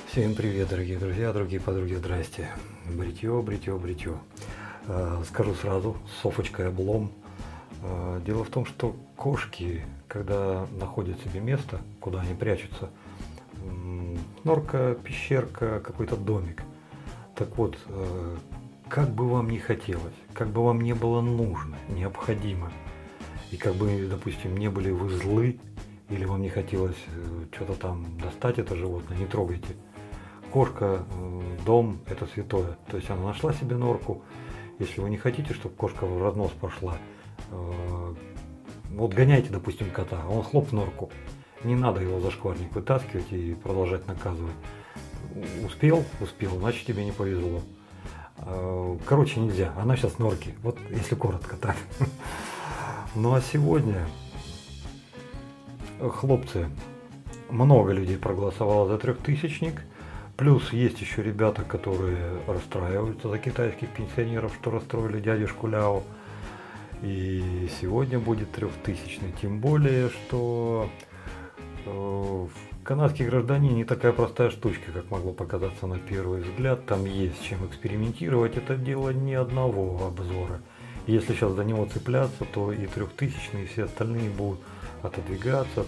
Всем привет, дорогие друзья, дорогие подруги, здрасте. Бритье. Скажу сразу, софочка и облом. Дело в том, что кошки, когда находят себе место, куда они прячутся, норка, пещерка, какой-то домик. Так вот, как бы вам ни хотелось, как бы вам не было нужно, необходимо, и как бы, допустим, не были вы злы, или вам не хотелось что-то там достать это животное, не трогайте. Кошка, дом – это святое. То есть она нашла себе норку. Если вы не хотите, чтобы кошка в разнос пошла, вот гоняйте, допустим, кота, он хлоп в норку. Не надо его за шкварник вытаскивать и продолжать наказывать. Успел, значит тебе не повезло. Короче, нельзя. Она сейчас в норке. Вот если коротко так. Ну а сегодня, хлопцы, много людей проголосовало за 3000-ник. Плюс есть еще ребята, которые расстраиваются за китайских пенсионеров, что расстроили дядюшку Ляо. И сегодня будет 3000-ный. Тем более, что канадский гражданин не такая простая штучка, как могло показаться на первый взгляд. Там есть чем экспериментировать. Это дело не одного обзора. Если сейчас за него цепляться, то и 3000-ный, и все остальные будут отодвигаться.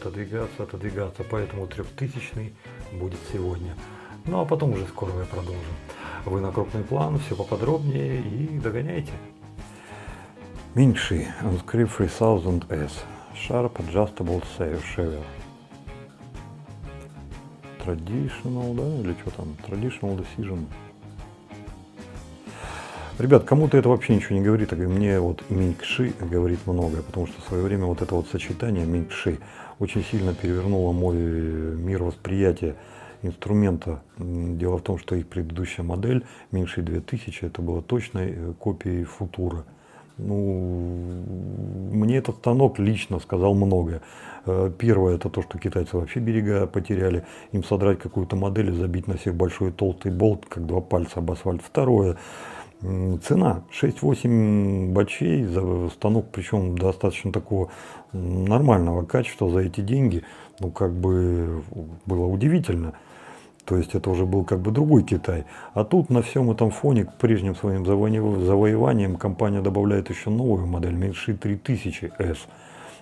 Поэтому 3000-ный будет сегодня. Ну а потом уже скоро я продолжим. Вы на крупный план, все поподробнее и догоняйте. Ming-Chi Unscript 3000S Sharp Adjustable Shaver. Traditional, да? Или что там? Traditional Decision. Ребят, кому-то это вообще ничего не говорит, а мне вот Ming-Chi говорит многое, потому что в свое время вот это вот сочетание Ming-Chi очень сильно перевернуло мой мир восприятия инструмента. Дело в том, что их предыдущая модель Ming-Chi 2000 это была точной копией Футура. Ну, мне этот станок лично сказал многое. Первое, это то, что китайцы вообще берега потеряли. Им содрать какую-то модель и забить на всех большой толстый болт, как два пальца об асфальт. Второе, цена 6-8 бачей за станок, причем достаточно такого нормального качества за эти деньги. Ну, как бы было удивительно. То есть это уже был как бы другой Китай. А тут на всем этом фоне к прежним своим завоеваниям компания добавляет еще новую модель Ming-Chi 3000S.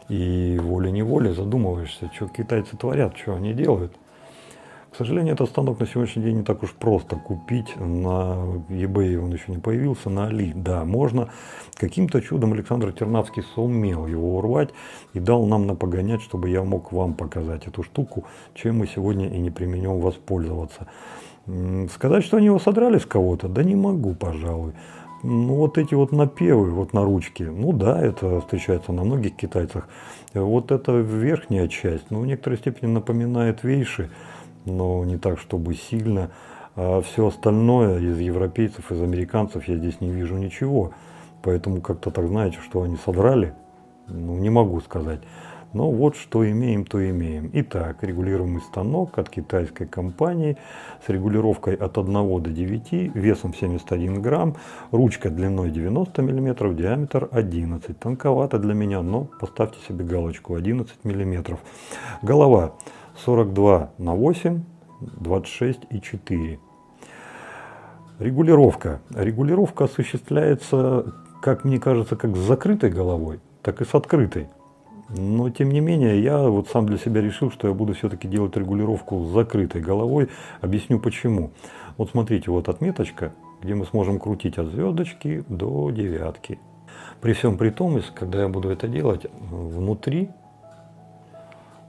И волей-неволей задумываешься, что китайцы творят, что они делают. К сожалению, этот станок на сегодняшний день не так уж просто купить. На eBay он еще не появился, на Али. Да, можно. Каким-то чудом Александр Тернавский сумел его урвать и дал нам на погонять, чтобы я мог вам показать эту штуку, чем мы сегодня и не применем воспользоваться. Сказать, что они его содрали с кого-то? Да не могу, пожалуй. Ну, вот эти вот напевы вот на ручке, ну да, это встречается на многих китайцах. Вот эта верхняя часть, ну, в некоторой степени напоминает вейши, но не так, чтобы сильно. А все остальное из европейцев, из американцев я здесь не вижу ничего. Поэтому как-то так, знаете, что они содрали, ну, не могу сказать. Но вот что имеем, то имеем. Итак, регулируемый станок от китайской компании с регулировкой от 1 до 9, весом 71 грамм, ручка длиной 90 мм, диаметр 11. Тонковато для меня, но поставьте себе галочку 11 мм. Голова 42/8, 26,4. Регулировка. Регулировка осуществляется, как мне кажется, как с закрытой головой, так и с открытой. Но, тем не менее, я вот сам для себя решил, что я буду все-таки делать регулировку с закрытой головой. Объясню почему. Вот смотрите, вот отметочка, где мы сможем крутить от звездочки до 9. При всем при том, когда я буду это делать, внутри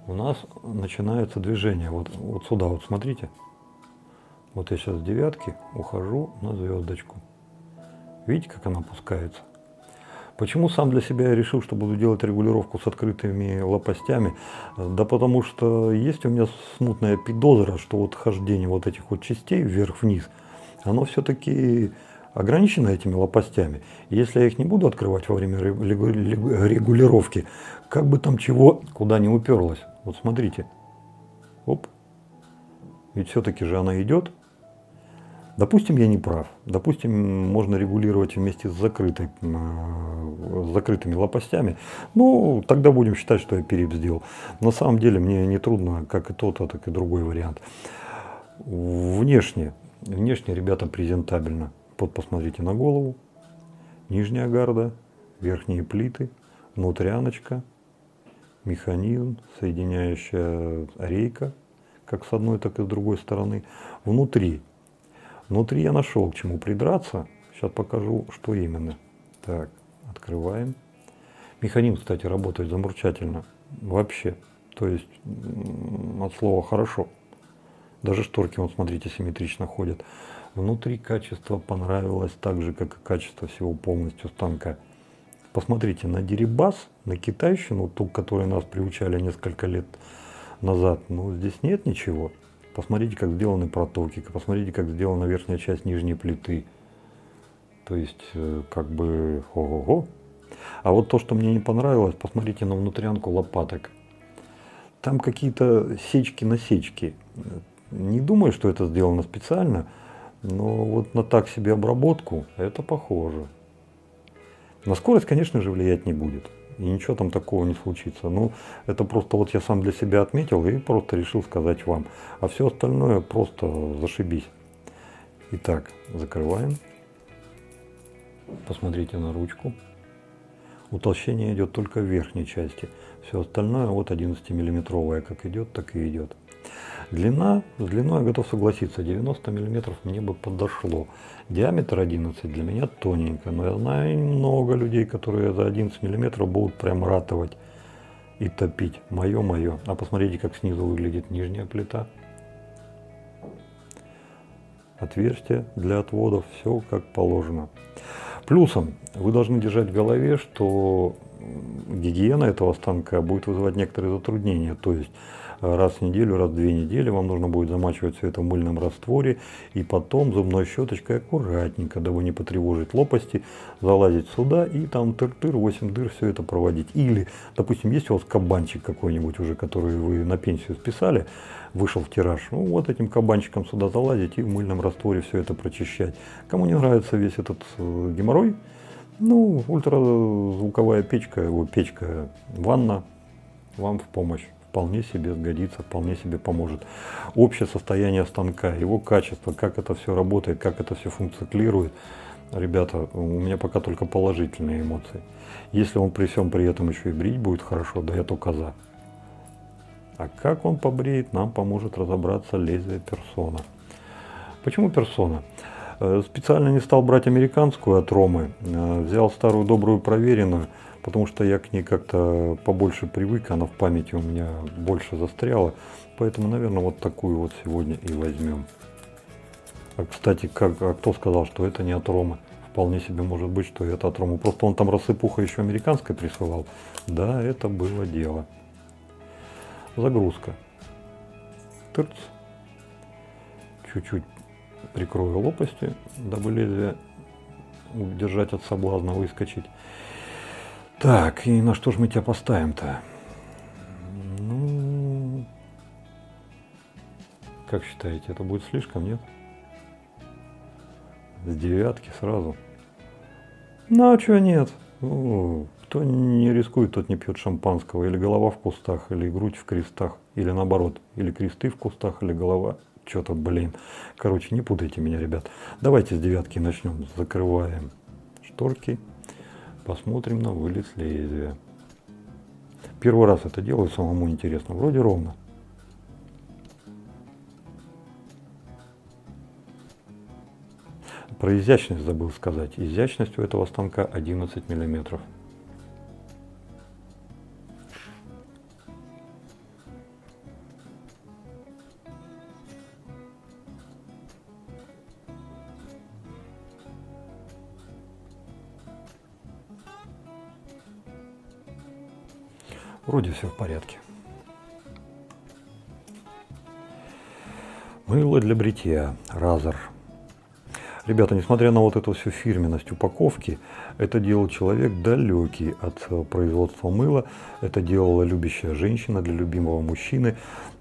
у нас начинается движение. Вот сюда, вот смотрите. Вот я сейчас с 9 ухожу на звездочку. Видите, как она опускается? Почему сам для себя я решил, что буду делать регулировку с открытыми лопастями? Да потому что есть у меня смутная подозра, что вот хождение вот этих вот частей вверх-вниз, оно все-таки ограничено этими лопастями. И если я их не буду открывать во время регулировки, как бы там чего, куда не уперлось. Вот смотрите. Оп. Ведь все-таки же она идет. Допустим, я не прав. Допустим, можно регулировать вместе с закрытыми лопастями. Ну, тогда будем считать, что я переб сделал. На самом деле мне не трудно как и тот, так и другой вариант. Внешне ребята презентабельно. Вот посмотрите на голову. Нижняя гарда, верхние плиты, внутряночка, механизм, соединяющая рейка, как с одной, так и с другой стороны. Внутри я нашел к чему придраться. Сейчас покажу, что именно. Так, открываем. Механизм, кстати, работает замурчательно. Вообще. То есть от слова хорошо. Даже шторки, вот смотрите, симметрично ходят. Внутри качество понравилось так же, как и качество всего полностью станка. Посмотрите на дерибас, на китайщину, ту, к которой нас приучали несколько лет назад. Но здесь нет ничего. Посмотрите, как сделаны протоки, посмотрите, как сделана верхняя часть нижней плиты. То есть, как бы, ого-го. А вот то, что мне не понравилось, посмотрите на внутрянку лопаток. Там какие-то сечки-насечки. Не думаю, что это сделано специально, но вот на так себе обработку это похоже. На скорость, конечно же, влиять не будет. И ничего там такого не случится. Ну, это просто вот я сам для себя отметил и просто решил сказать вам. А все остальное просто зашибись. Итак, закрываем. Посмотрите на ручку. Утолщение идет только в верхней части. Все остальное вот 11-миллиметровая как идет, так и идет. Длина, с длиной я готов согласиться, 90 миллиметров мне бы подошло. Диаметр 11 для меня тоненько, но я знаю много людей, которые за 11 миллиметров будут прям ратовать и топить. Мое. А посмотрите, как снизу выглядит нижняя плита. Отверстие для отводов, все как положено. Плюсом вы должны держать в голове, что гигиена этого станка будет вызывать некоторые затруднения. То есть раз в неделю, раз в 2 недели вам нужно будет замачивать все это в мыльном растворе и потом зубной щеточкой аккуратненько, дабы не потревожить лопасти, залазить сюда и там тыр-тыр, 8 дыр все это проводить. Или, допустим, есть у вас кабанчик какой-нибудь уже, который вы на пенсию списали, вышел в тираж, ну вот этим кабанчиком сюда залазить и в мыльном растворе все это прочищать. Кому не нравится весь этот геморрой, ну, ультразвуковая печка, ванна вам в помощь. Вполне себе сгодится, вполне себе поможет. Общее состояние станка, его качество, как это все работает, как это все функционирует, ребята, у меня пока только положительные эмоции. Если он при всем при этом еще и брить будет хорошо, да я только за. А как он побреет, нам поможет разобраться лезвие Persona. Почему Persona? Специально не стал брать американскую от Ромы, взял старую добрую проверенную, потому что я к ней как-то побольше привык, она в памяти у меня больше застряла. Поэтому, наверное, вот такую вот сегодня и возьмем. А, кстати, кто сказал, что это не от Ромы? Вполне себе может быть, что это от Ромы. Просто он там рассыпуха еще американской присылал. Да, это было дело. Загрузка. Тырц. Чуть-чуть прикрою лопасти, дабы лезвие удержать от соблазна выскочить. Так, и на что же мы тебя поставим-то? Ну, как считаете, это будет слишком, нет? С 9 сразу. Ну, а что нет? Ну, кто не рискует, тот не пьет шампанского. Или голова в кустах, или грудь в крестах. Или наоборот, или кресты в кустах, или голова. Что-то, блин. Короче, не путайте меня, ребят. Давайте с 9 начнем. Закрываем шторки. Посмотрим на вылет лезвия. Первый раз это делаю, самому интересно. Вроде ровно. Про изящность забыл сказать. Изящность у этого станка 11 миллиметров. Вроде все в порядке. Мыло для бритья. Разор. Ребята, несмотря на вот эту всю фирменность упаковки, это делал человек далекий от производства мыла. Это делала любящая женщина для любимого мужчины.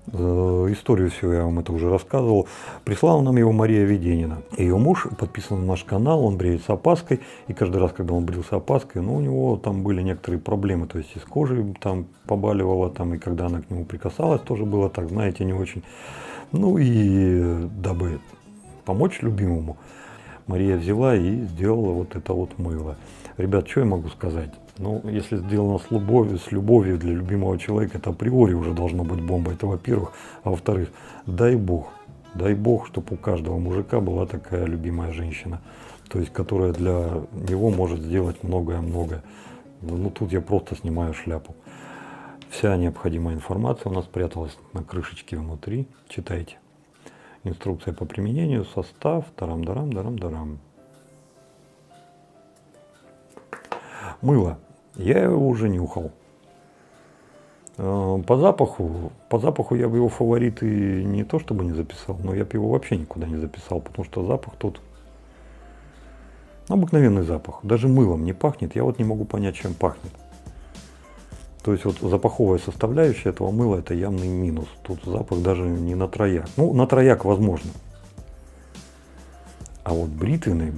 Историю всю я вам это уже рассказывал. Прислала нам его Мария Веденина. Ее муж подписан на наш канал, он бреет с опаской. И каждый раз, когда он брил с опаской, ну, у него там были некоторые проблемы. То есть и с кожей там побаливало, там, и когда она к нему прикасалась, тоже было так, знаете, не очень. Ну и дабы помочь любимому, Мария взяла и сделала вот это вот мыло. Ребят, что я могу сказать? Ну, если сделано с любовью для любимого человека, это априори уже должно быть бомбой. Это во-первых. А во-вторых, дай Бог, чтобы у каждого мужика была такая любимая женщина. То есть, которая для него может сделать многое-многое. Ну, тут я просто снимаю шляпу. Вся необходимая информация у нас спряталась на крышечке внутри. Читайте. Инструкция по применению, состав, тарам-дарам-дарам-дарам. Мыло. Я его уже нюхал. По запаху я бы его фавориты не то чтобы не записал, но я бы его вообще никуда не записал, потому что запах тут обыкновенный запах. Даже мылом не пахнет, я вот не могу понять, чем пахнет. То есть вот запаховая составляющая этого мыла — это явный минус. Тут запах даже не на трояк. Ну, на трояк возможно. А вот бритвенный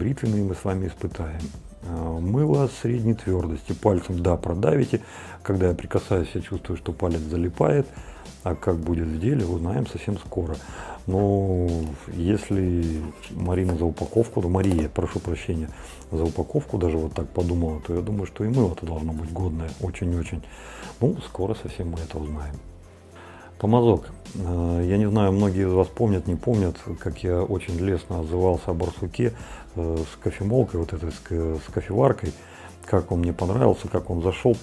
мы с вами испытаем. Мыло средней твердости. Пальцем, да, продавите. Когда я прикасаюсь, я чувствую, что палец залипает. А как будет в деле, узнаем совсем скоро. Но если Марина за упаковку, то Мария, прошу прощения, за упаковку даже вот так подумала, то я думаю, что и мыло-то должно быть годное. Очень-очень. Ну, скоро совсем мы это узнаем. Помазок. Я не знаю, многие из вас помнят, не помнят, как я очень лестно отзывался о барсуке с кофемолкой, вот этой с кофеваркой. Как он мне понравился, как он зашел.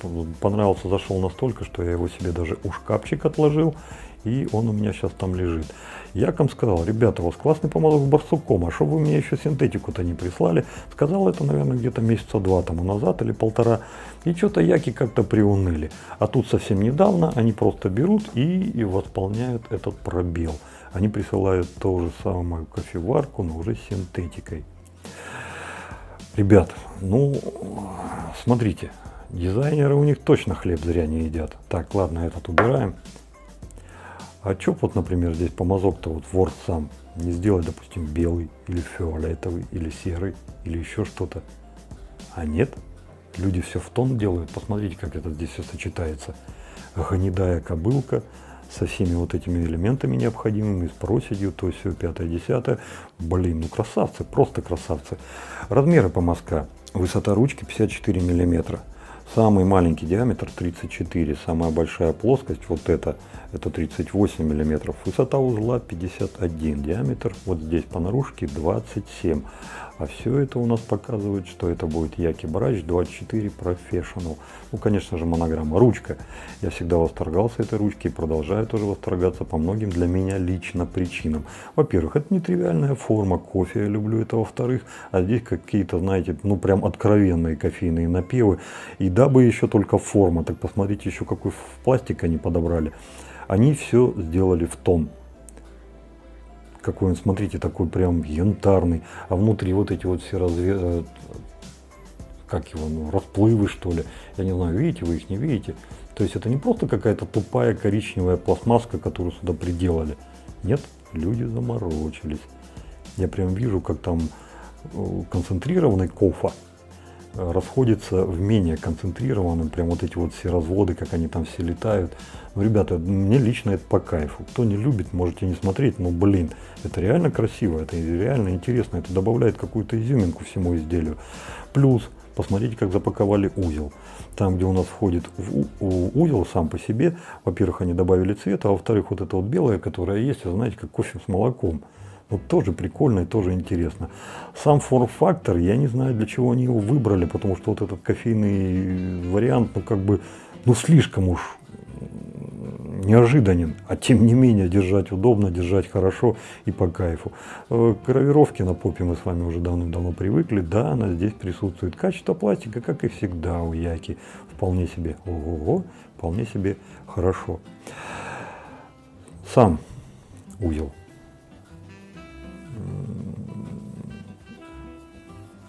Зашел настолько, что я его себе даже у шкафчик отложил, и он у меня сейчас там лежит. Яком сказал: ребята, у вас классный помазок с барсуком, а что вы мне еще синтетику-то не прислали? Сказал это, наверное, где-то месяца 2 тому назад или 1,5. И что-то яки как-то приуныли. А тут совсем недавно они просто берут и восполняют этот пробел. Они присылают ту же самую кофеварку, но уже с синтетикой. Ребят, ну, смотрите, дизайнеры у них точно хлеб зря не едят. Так, ладно, этот убираем. А чё вот, например, здесь помазок-то вот Word сам не сделать, допустим, белый или фиолетовый или серый или еще что-то? А нет, люди все в тон делают. Посмотрите, как это здесь все сочетается. Гнедая кобылка со всеми вот этими элементами необходимыми, с проседью, то все 5-10. Блин, ну красавцы, просто красавцы. Размеры помазка. Высота ручки 54 миллиметра. Самый маленький диаметр 34, самая большая плоскость вот это 38 миллиметров, высота узла 51, диаметр вот здесь по наружке 27. А все это у нас показывает, что это будет Яки Брач 24 Professional. Ну, конечно же, монограмма. Ручка. Я всегда восторгался этой ручкой и продолжаю тоже восторгаться по многим для меня лично причинам. Во-первых, это нетривиальная форма кофе, я люблю это. Во-вторых, а здесь какие-то, знаете, ну прям откровенные кофейные напевы. И дабы еще только форма, так посмотрите еще какой пластик они подобрали. Они все сделали в тон. Какой он, смотрите, такой прям янтарный, а внутри вот эти вот все как его, ну, расплывы, что ли. Я не знаю, видите вы их, не видите. То есть это не просто какая-то тупая коричневая пластмасска, которую сюда приделали. Нет, люди заморочились. Я прям вижу, как там концентрированный кофе расходится в менее концентрированным, прям вот эти вот все разводы, как они там все летают. Ну, ребята, мне лично это по кайфу. Кто не любит, можете не смотреть, но, блин, это реально красиво, это реально интересно, это добавляет какую-то изюминку всему изделию. Плюс, посмотрите, как запаковали узел. Там, где у нас входит узел сам по себе, во-первых, они добавили цвета, а во-вторых, вот это вот белое, которое есть, вы знаете, как кофе с молоком. Вот тоже прикольно и тоже интересно. Сам форм-фактор, я не знаю, для чего они его выбрали, потому что вот этот кофейный вариант, ну как бы, ну слишком уж неожиданен, а тем не менее держать удобно, держать хорошо и по кайфу. К гравировке на попе мы с вами уже давно привыкли, да, она здесь присутствует. Качество пластика, как и всегда у Яки, вполне себе, ого-го, вполне себе хорошо. Сам узел.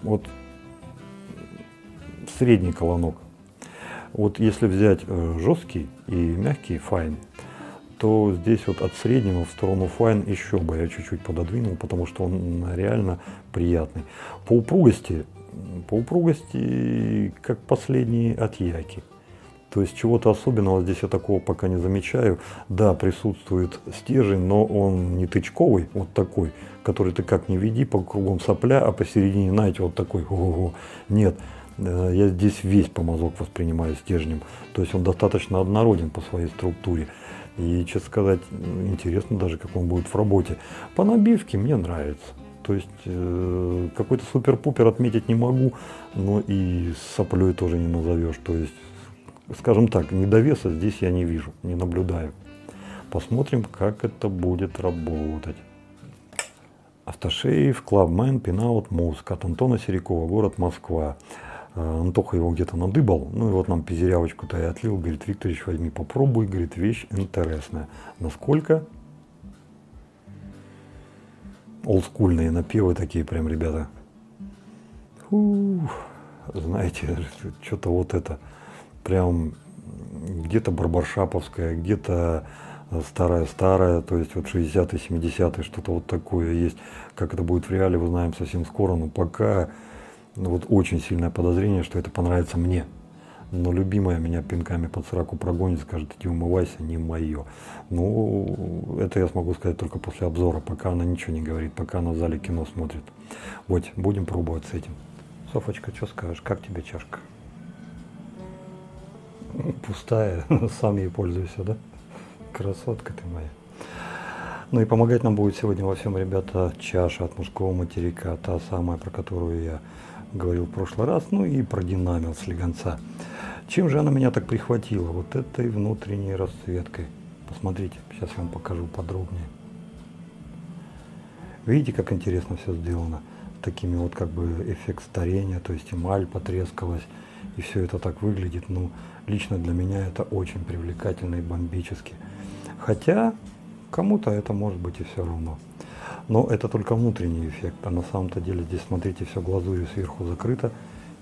Вот средний колонок. Вот если взять жесткий и мягкий файн, то здесь вот от среднего в сторону Fine еще бы я чуть-чуть пододвинул, потому что он реально приятный. По упругости как последний от Яки. То есть чего-то особенного здесь я такого пока не замечаю. Да, присутствует стержень, но он не тычковый, вот такой, который ты как ни веди, по кругом сопля, а посередине, знаете, вот такой. Ого-го. Нет, я здесь весь помазок воспринимаю стержнем. То есть он достаточно однороден по своей структуре. И, честно сказать, интересно даже, как он будет в работе. По набивке мне нравится. То есть какой-то супер-пупер отметить не могу, но и с соплей тоже не назовешь. То есть, скажем так, недовеса здесь я не вижу, не наблюдаю. Посмотрим, как это будет работать. Автошейв, Clubman, Pinout, Мозг от Антона Серикова, город Москва. Антоха его где-то надыбал, ну и вот нам пизерявочку-то и отлил, говорит, Викторович, возьми, попробуй, говорит, вещь интересная. Насколько? Олдскульные напевы такие прям, ребята. Знаете, что-то вот это, прям где-то барбаршаповская, где-то старая-старая, то есть вот 60-е, 70-е, что-то вот такое есть. Как это будет в реале, узнаем совсем скоро, но пока вот очень сильное подозрение, что это понравится мне. Но любимая меня пинками под сраку прогонит, скажет, иди умывайся, не мое. Ну, это я смогу сказать только после обзора, пока она ничего не говорит, пока она в зале кино смотрит. Вот, будем пробовать с этим. Софочка, что скажешь, как тебе чашка? Пустая, сам ей пользуйся, да? Красотка ты моя. Ну и помогать нам будет сегодня во всем, ребята, чаша от мужского материка, та самая, про которую я говорил в прошлый раз, ну и продинамил слегонца. Чем же она меня так прихватила? Вот этой внутренней расцветкой. Посмотрите, сейчас я вам покажу подробнее. Видите, как интересно все сделано? Такими вот как бы эффект старения, то есть эмаль потрескалась, и все это так выглядит. Ну, лично для меня это очень привлекательно и бомбически. Хотя кому-то это может быть и все равно. Но это только внутренний эффект, а на самом-то деле здесь, смотрите, все глазурью сверху закрыто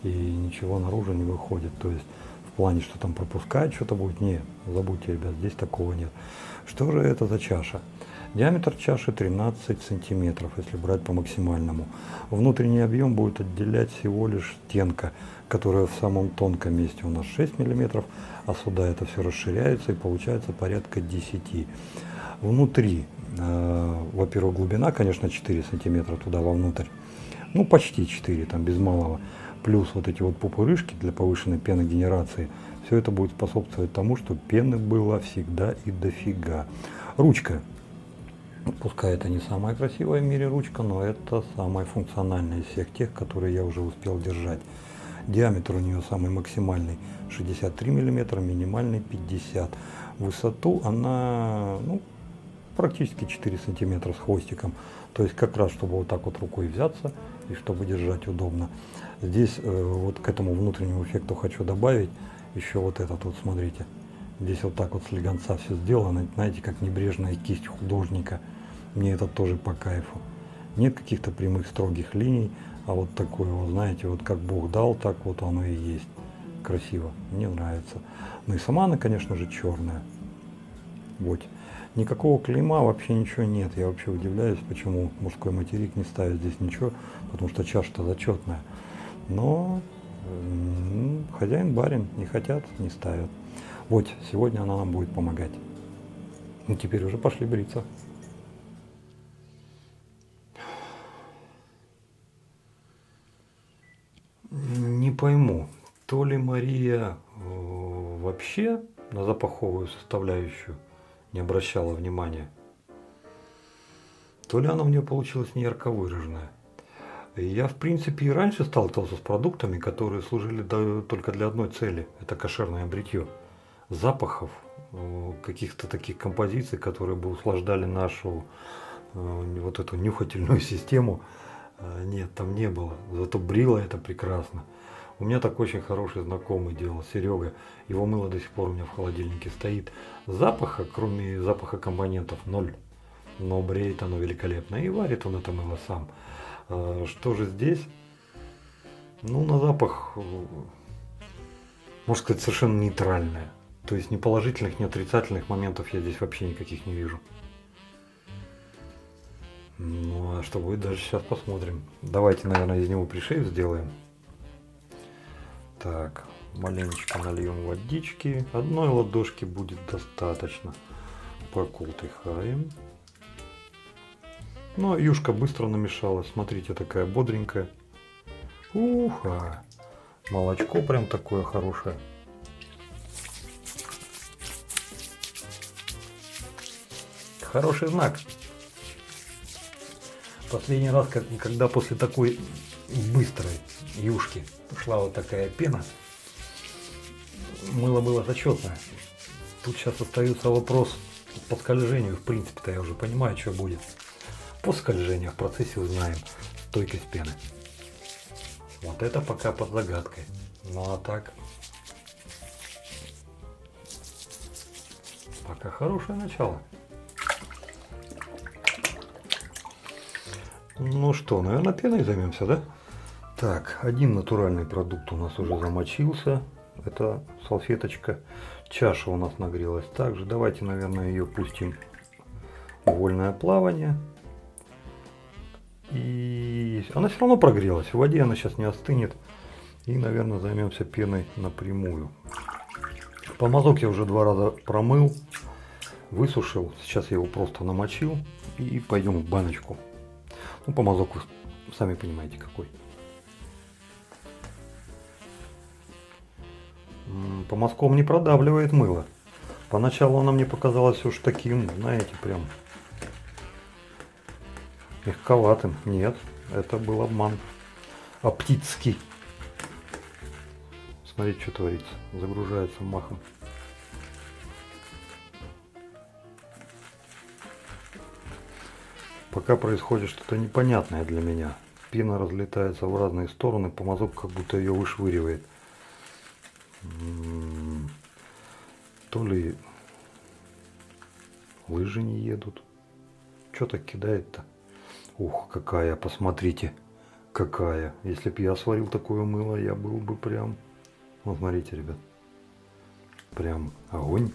и ничего наружу не выходит. То есть в плане, что там пропускать что-то будет, нет, забудьте, ребят, здесь такого нет. Что же это за чаша? Диаметр чаши 13 сантиметров, если брать по максимальному. Внутренний объем будет отделять всего лишь стенка, которая в самом тонком месте у нас 6 миллиметров, а сюда это все расширяется и получается порядка 10. Внутри, во-первых, глубина, конечно, 4 сантиметра туда вовнутрь, ну почти 4, там без малого, плюс вот эти вот пупырышки для повышенной пеногенерации, все это будет способствовать тому, что пены было всегда и дофига. Ручка, пускай это не самая красивая в мире ручка, но это самая функциональная из всех тех, которые я уже успел держать. Диаметр у нее самый максимальный 63 мм, минимальный 50. Высоту она, ну, практически 4 сантиметра с хвостиком. То есть как раз, чтобы вот так вот рукой взяться и чтобы держать удобно. Здесь вот к этому внутреннему эффекту хочу добавить еще вот этот вот, смотрите. Здесь вот так вот слегонца все сделано, знаете, как небрежная кисть художника. Мне это тоже по кайфу. Нет каких-то прямых строгих линий, а вот такое вот, знаете, вот как Бог дал, так вот оно и есть. Красиво, мне нравится. Ну и сама она, конечно же, черная. Вот. Никакого клейма, вообще ничего нет. Я вообще удивляюсь, почему мужской материк не ставит здесь ничего, потому что чаша-то зачетная. Но хозяин-барин, не хотят, не ставят. Вот, сегодня она нам будет помогать. Ну, теперь уже пошли бриться. Не пойму, то ли Мария вообще на запаховую составляющую не обращала внимания, то ли она у нее получилась не ярко выраженная. Я, в принципе, и раньше сталкивался с продуктами, которые служили только для одной цели – это кошерное бритье. Запахов, каких-то таких композиций, которые бы услаждали нашу вот эту нюхательную систему, нет, там не было. Зато брило это прекрасно. У меня так очень хороший знакомый делал, Серега. Его мыло до сих пор у меня в холодильнике стоит. Запаха, кроме запаха компонентов, ноль. Но бреет оно великолепно. И варит он это мыло сам. Что же здесь? Ну, на запах, можно сказать, совершенно нейтральное. То есть ни положительных, ни отрицательных моментов я здесь вообще никаких не вижу. Ну а что будет дальше, сейчас посмотрим. Давайте, наверное, из него пришейв сделаем. Так, маленечко нальем водички. Одной ладошки будет достаточно. Покултыхаем. Ну, юшка быстро намешалась. Смотрите, такая бодренькая. Уха! Молочко прям такое хорошее. Хороший знак. Последний раз, когда после такой быстрой юшки пошла вот такая пена, мыло было зачетное. Тут сейчас остается вопрос по скольжению. В принципе-то я уже понимаю, что будет. По скольжению в процессе узнаем стойкость пены. Вот это пока под загадкой. Ну а так, пока хорошее начало. Ну что, наверное, пеной займемся, да? Так, один натуральный продукт у нас уже замочился. Это салфеточка. Чаша у нас нагрелась также. Давайте, наверное, ее пустим в вольное плавание. И она все равно прогрелась. В воде она сейчас не остынет. И, наверное, займемся пеной напрямую. Помазок я уже 2 раза промыл, высушил. Сейчас я его просто намочил. И пойдем в баночку. Ну, помазок вы сами понимаете какой. Помазком не продавливает мыло. Поначалу она мне показалась уж таким, знаете, прям мягковатым. Нет, это был обман. Оптический. Смотрите, что творится. Загружается махом. Пока происходит что-то непонятное для меня. Пена разлетается в разные стороны, помазок как будто ее вышвыривает. То ли лыжи не едут. Что так кидает-то? Ух, какая, посмотрите, какая. Если бы я сварил такое мыло, я был бы прям... Вот смотрите, ребят. Прям огонь.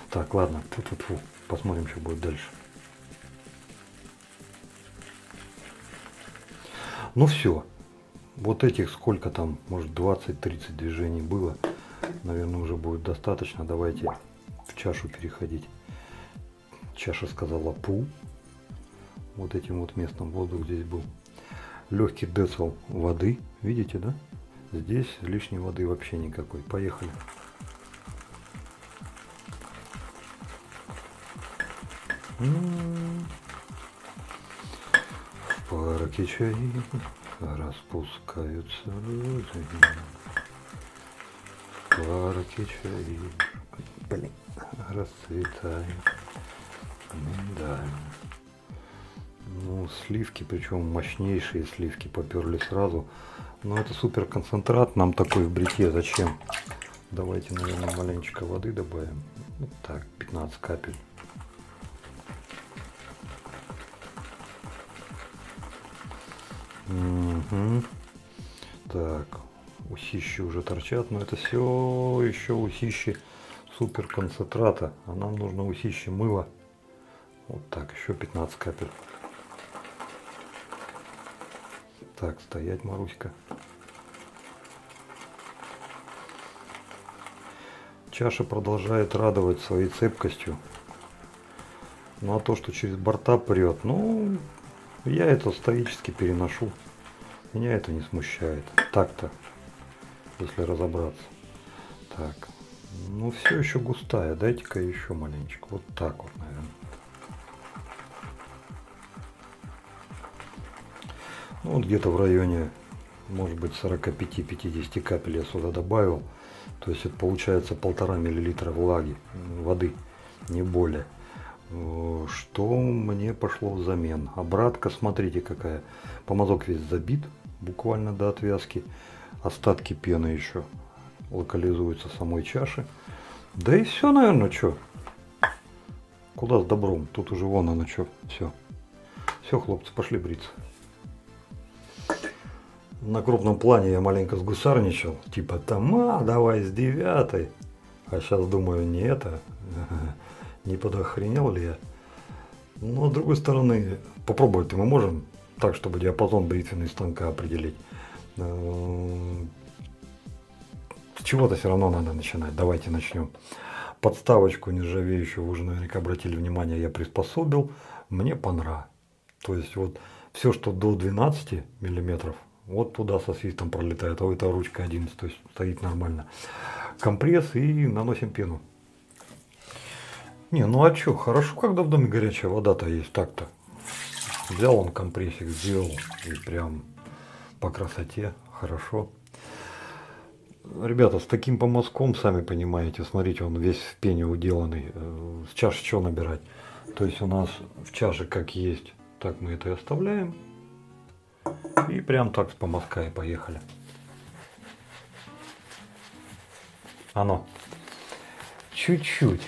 Так, ладно, фу-фу-фу. Посмотрим, что будет дальше. Ну все, вот этих сколько там, может 20-30 движений было, наверное, уже будет достаточно. Давайте в чашу переходить. Чаша сказала пу. Вот этим вот местом воздух здесь был. Легкий децл воды, видите, да? Здесь лишней воды вообще никакой. Поехали. Парки чаи распускаются розы. Парки чаи, блин, расцветают миндаль. Ну, сливки, причем мощнейшие сливки поперли сразу. Но это супер концентрат, нам такой в бритье зачем? Давайте, наверное, маленечко воды добавим. Вот так, 15 капель. Угу. Так, усищи уже торчат, но это все еще усищи супер концентрата, а нам нужно усищи мыла. Вот так, еще 15 капель. Так, стоять, Маруська. Чаша продолжает радовать своей цепкостью. Ну а то, что через борта прет, ну... Я это стоически переношу. Меня это не смущает. Так-то, если разобраться. Так. Ну, все еще густая. Дайте-ка еще маленечко. Вот так вот, наверное. Ну, вот где-то в районе, может быть, 45-50 капель я сюда добавил. То есть это получается 1,5 миллилитра влаги, воды, не более. Что мне пошло взамен? Обратка, смотрите какая. Помазок весь забит, буквально до отвязки. Остатки пены еще локализуются в самой чаше. Да и все, наверное, что. Куда с добром? Тут уже вон оно что. Все. Все, хлопцы, пошли бриться. На крупном плане я маленько сгусарничал. Типа там, давай с 9. А сейчас думаю, не это, не подохренел ли я. Но с другой стороны, попробовать мы можем так, чтобы диапазон бритвенной станка определить. С чего-то все равно надо начинать. Давайте начнем. Подставочку нержавеющую, вы уже наверняка обратили внимание, я приспособил. Мне понравилось. То есть вот все, что до 12 миллиметров, вот туда со свистом пролетает, а это ручка 11, то есть стоит нормально. Компресс и наносим пену. Не, ну а чё, хорошо, когда в доме горячая вода-то есть, так-то. Взял он компрессик, сделал, и прям по красоте, хорошо. Ребята, с таким помазком, сами понимаете, смотрите, он весь в пене уделанный. С чаши что набирать? То есть у нас в чаше как есть, так мы это и оставляем. И прям так с помазка и поехали. Оно. Чуть-чуть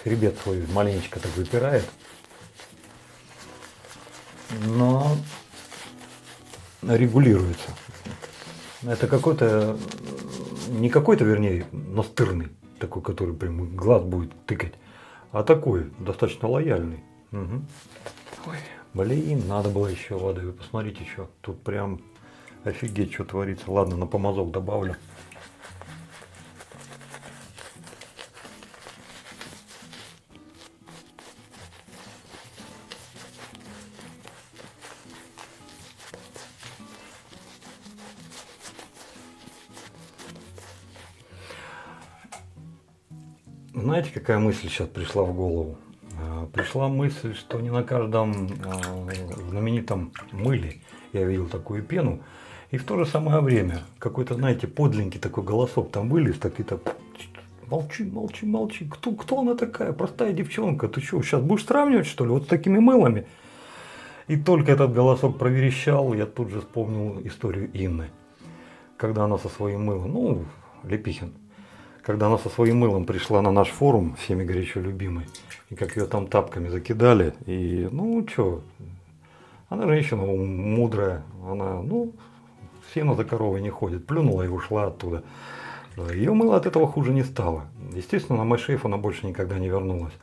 хребет свой маленечко так выпирает. Но регулируется. Это какой-то, не какой-то, вернее, настырный, такой, который прям глаз будет тыкать, а такой, достаточно лояльный. Угу. Ой, блин, надо было еще воды. Вы посмотрите, что тут прям офигеть, что творится. Ладно, на помазок добавлю. Знаете, какая мысль сейчас пришла в голову? Пришла мысль, что не на каждом знаменитом мыле я видел такую пену. И в то же самое время какой-то, знаете, подленький такой голосок там вылез, так и так: молчи. Кто она такая? Простая девчонка. Ты что, сейчас будешь сравнивать, что ли, вот с такими мылами? И только этот голосок проверещал, я тут же вспомнил историю Инны. Когда она со своим мылом, Лепихин, когда она со своим мылом пришла на наш форум, всеми горячо любимый, и как ее там тапками закидали, и, она женщина мудрая, она, сено за коровой не ходит, плюнула и ушла оттуда. Ее мыло от этого хуже не стало. Естественно, на MyShafe она больше никогда не вернулась.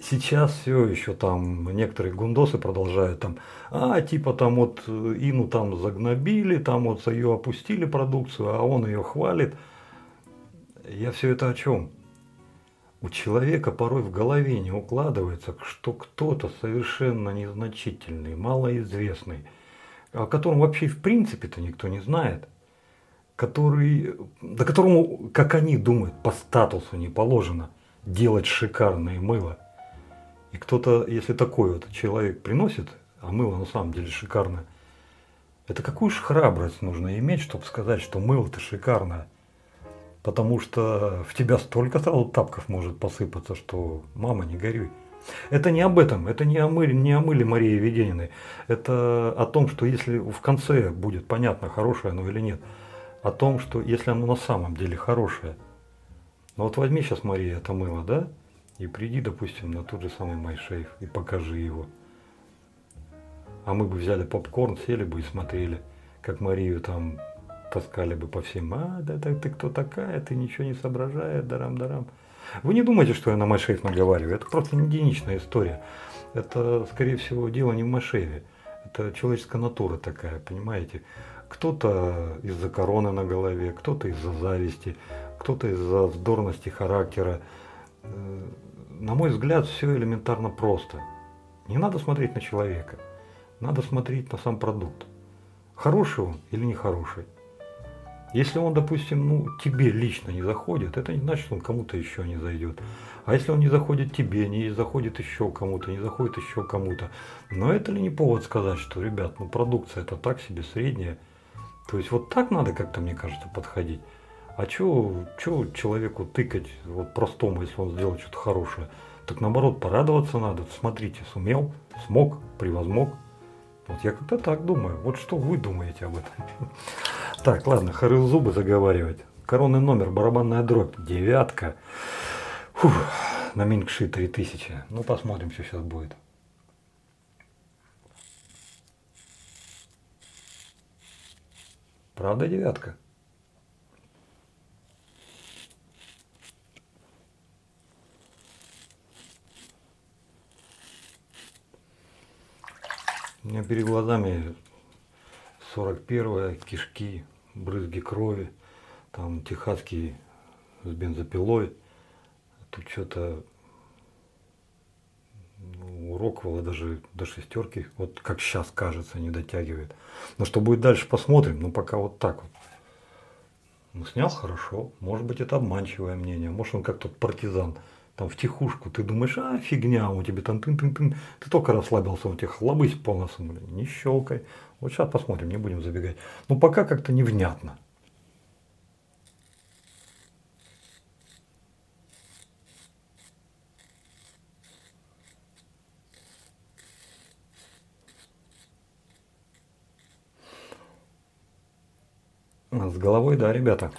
Сейчас все еще там некоторые гундосы продолжают там, Ину там загнобили, там вот ее опустили продукцию, а он ее хвалит. Я все это о чем? У человека порой в голове не укладывается, что кто-то совершенно незначительный, малоизвестный, о котором вообще в принципе-то никто не знает, которому, как они думают, по статусу не положено делать шикарное мыло. И кто-то, если такой вот человек приносит, а мыло на самом деле шикарное, это какую же храбрость нужно иметь, чтобы сказать, что мыло-то шикарное. Потому что в тебя столько сразу тапков может посыпаться, что мама, не горюй. Это не об этом, это не о мыле Марии Ведениной. Это о том, что если в конце будет понятно, хорошее оно или нет. О том, что если оно на самом деле хорошее. Ну вот возьми сейчас, Мария, это мыло, да? И приди, допустим, на тот же самый MyShafe и покажи его. А мы бы взяли попкорн, сели бы и смотрели, как Марию там таскали бы по всем. Ты кто такая, ты ничего не соображаешь, дарам. Вы не думайте, что я на MyShafe наговариваю. Это просто не единичная история. Это, скорее всего, дело не в MyShafe. Это человеческая натура такая, понимаете? Кто-то из-за короны на голове, кто-то из-за зависти, кто-то из-за вздорности характера. На мой взгляд, все элементарно просто. Не надо смотреть на человека. Надо смотреть на сам продукт. Хороший он или нехороший. Если он, допустим, тебе лично не заходит, это не значит, что он кому-то еще не зайдет. А если он не заходит тебе, не заходит еще кому-то, не заходит еще кому-то, но это ли не повод сказать, что, ребят, продукция это так себе, средняя. То есть вот так надо как-то, мне кажется, подходить. А чё человеку тыкать вот простому, если он сделал что-то хорошее? Так наоборот, порадоваться надо. Смотрите, сумел, смог, превозмог. Вот я как-то так думаю. Вот что вы думаете об этом? Так, ладно, хоры зубы заговаривать. Коронный номер, барабанная дробь, 9. На Минкши 3000. Посмотрим, что сейчас будет. Правда 9? меня перед глазами 41-я, кишки, брызги крови, там техасский с бензопилой. Тут что-то у Роквелла даже до шестерки, вот как сейчас кажется, не дотягивает. Но что будет дальше, посмотрим. Ну пока вот так вот. Ну, снял хорошо. Может быть, это обманчивое мнение. Может, он как тот партизан. Там в тихушку. Ты думаешь, а, фигня, у тебя там тын-тын-тын. Ты только расслабился, он тебе хлобысь по носу, блин, не щелкай. Вот сейчас посмотрим, не будем забегать. Ну, пока как-то невнятно. С головой, да, ребята.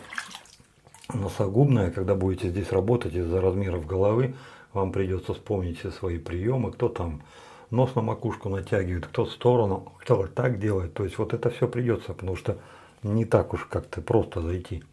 Носогубная, когда будете здесь работать из-за размеров головы, вам придется вспомнить все свои приемы, кто там нос на макушку натягивает, кто в сторону, кто вот так делает. То есть вот это все придется, потому что не так уж как-то просто зайти.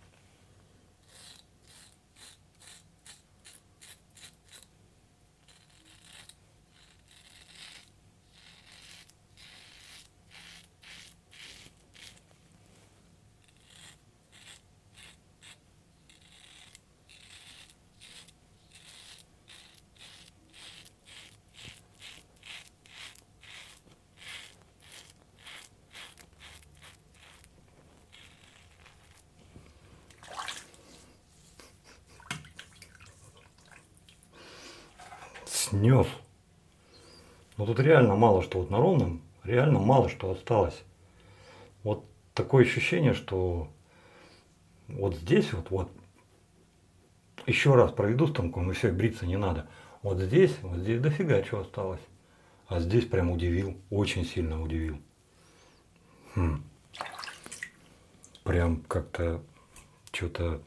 Снес. Но тут реально мало что, вот на ровном, реально мало что осталось. Вот такое ощущение, что вот здесь вот еще раз проведу станком, и все, бриться не надо. Вот здесь дофига чего осталось. А здесь прям удивил, очень сильно удивил. Прям как-то что-то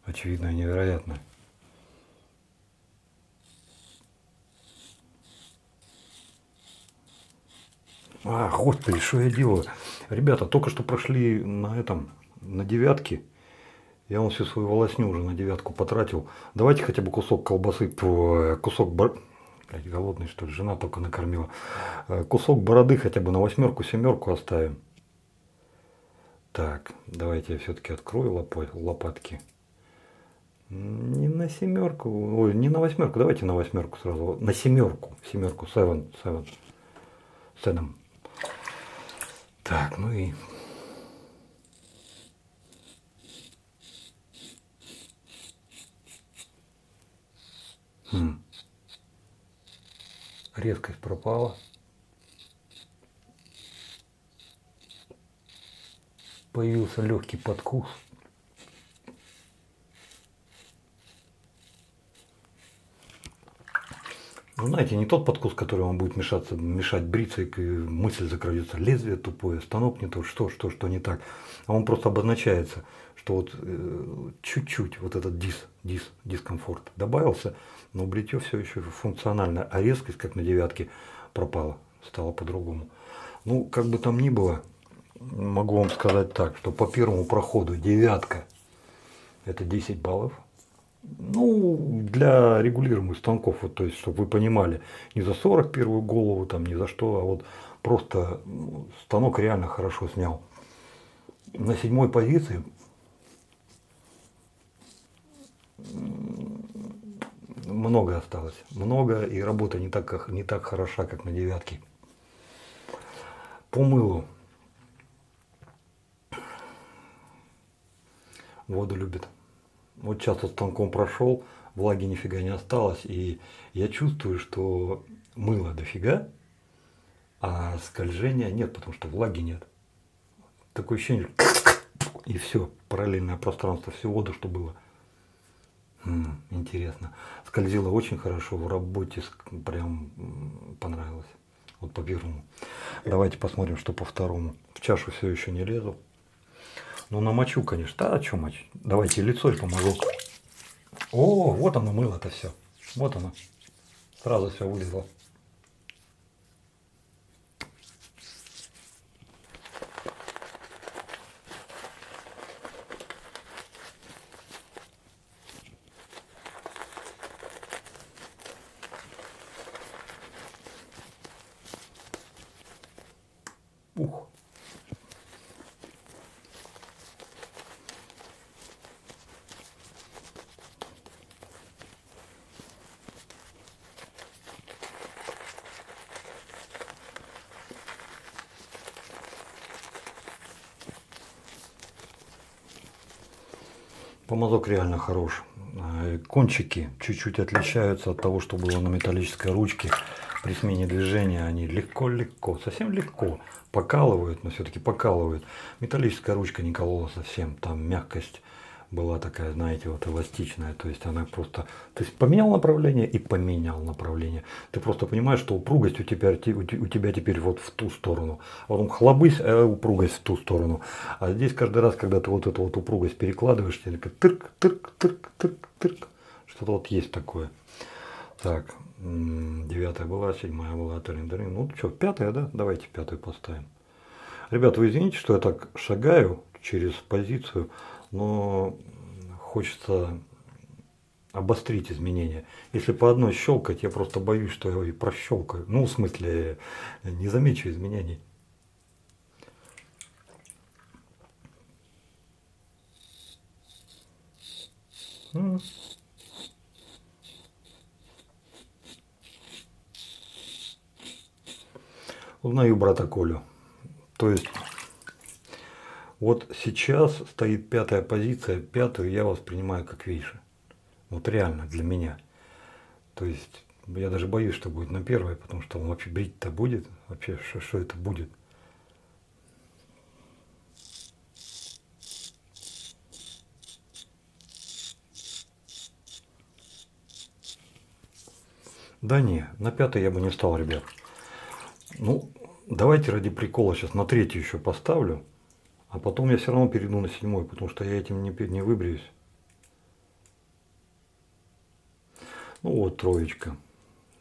очевидно невероятное. А, господи, что я делаю? Ребята, только что прошли на этом, на девятке. Я вон всю свою волосню уже на девятку потратил. Давайте хотя бы кусок колбасы, кусок блядь, голодный что ли, жена только накормила. Кусок бороды хотя бы на восьмерку, семерку оставим. Так, давайте я все-таки открою лопатки. Не на семерку, ой, не на восьмерку, давайте на восьмерку сразу. На семерку, seven. Так, ну и резкость пропала. Появился легкий подкус. Вы знаете, не тот подкус, который вам будет мешать бриться, и мысль закрадется, лезвие тупое, станок не то, что не так. А он просто обозначается, что вот чуть-чуть вот этот дискомфорт добавился, но бритье все еще функционально, а резкость, как на девятке, пропала, стала по-другому. Ну, как бы там ни было, могу вам сказать так, что по первому проходу девятка это 10 баллов. Ну, для регулируемых станков, вот, то есть, чтобы вы понимали, не за 41-ю голову, там, ни за что, а вот просто станок реально хорошо снял. На 7-й позиции много осталось, много, и работа не так хороша, как на девятке. По мылу. Воду любит. Вот сейчас вот станком прошел, влаги нифига не осталось, и я чувствую, что мыла дофига, а скольжения нет, потому что влаги нет. Такое ощущение, и все, параллельное пространство, всю воду, что было. Интересно. Скользило очень хорошо, в работе прям понравилось. Вот по первому. Давайте посмотрим, что по второму. В чашу все еще не лезу. Ну, намочу, конечно. Да, а что мочить? Давайте лицо помогу. О, вот оно мыло-то все. Вот оно. Сразу все вылезло. Помазок реально хорош. Кончики чуть-чуть отличаются от того, что было на металлической ручке. При смене движения они легко-легко, совсем легко покалывают, но все-таки покалывают. Металлическая ручка не колола совсем, там мягкость была такая, знаете, вот эластичная, то есть она просто, то есть поменял направление и поменял направление. Ты просто понимаешь, что упругость у тебя теперь вот в ту сторону, а потом хлобысь, а упругость в ту сторону. А здесь каждый раз, когда ты вот эту вот упругость перекладываешь, тебе такая тырк, тырк, тырк, тырк, тырк, что-то вот есть такое. Так, 9 была, 7 была, тарин-тарин. Ну что, 5, да? Давайте 5 поставим. Ребята, вы извините, что я так шагаю через позицию, но хочется обострить изменения. Если по одной щелкать, я просто боюсь, что я и прощелкаю. Ну, в смысле, не замечу изменений. Узнаю брата Колю. То есть, вот сейчас стоит 5-я позиция, 5-ю я воспринимаю как вейши. Вот реально для меня. То есть, я даже боюсь, что будет на 1-й, потому что он вообще брить-то будет. Вообще, что это будет? Да не, на 5-й я бы не стал, ребят. Ну, давайте ради прикола сейчас на 3-ю еще поставлю. А потом я все равно перейду на 7-й, потому что я этим не выбреюсь. Ну вот, 3.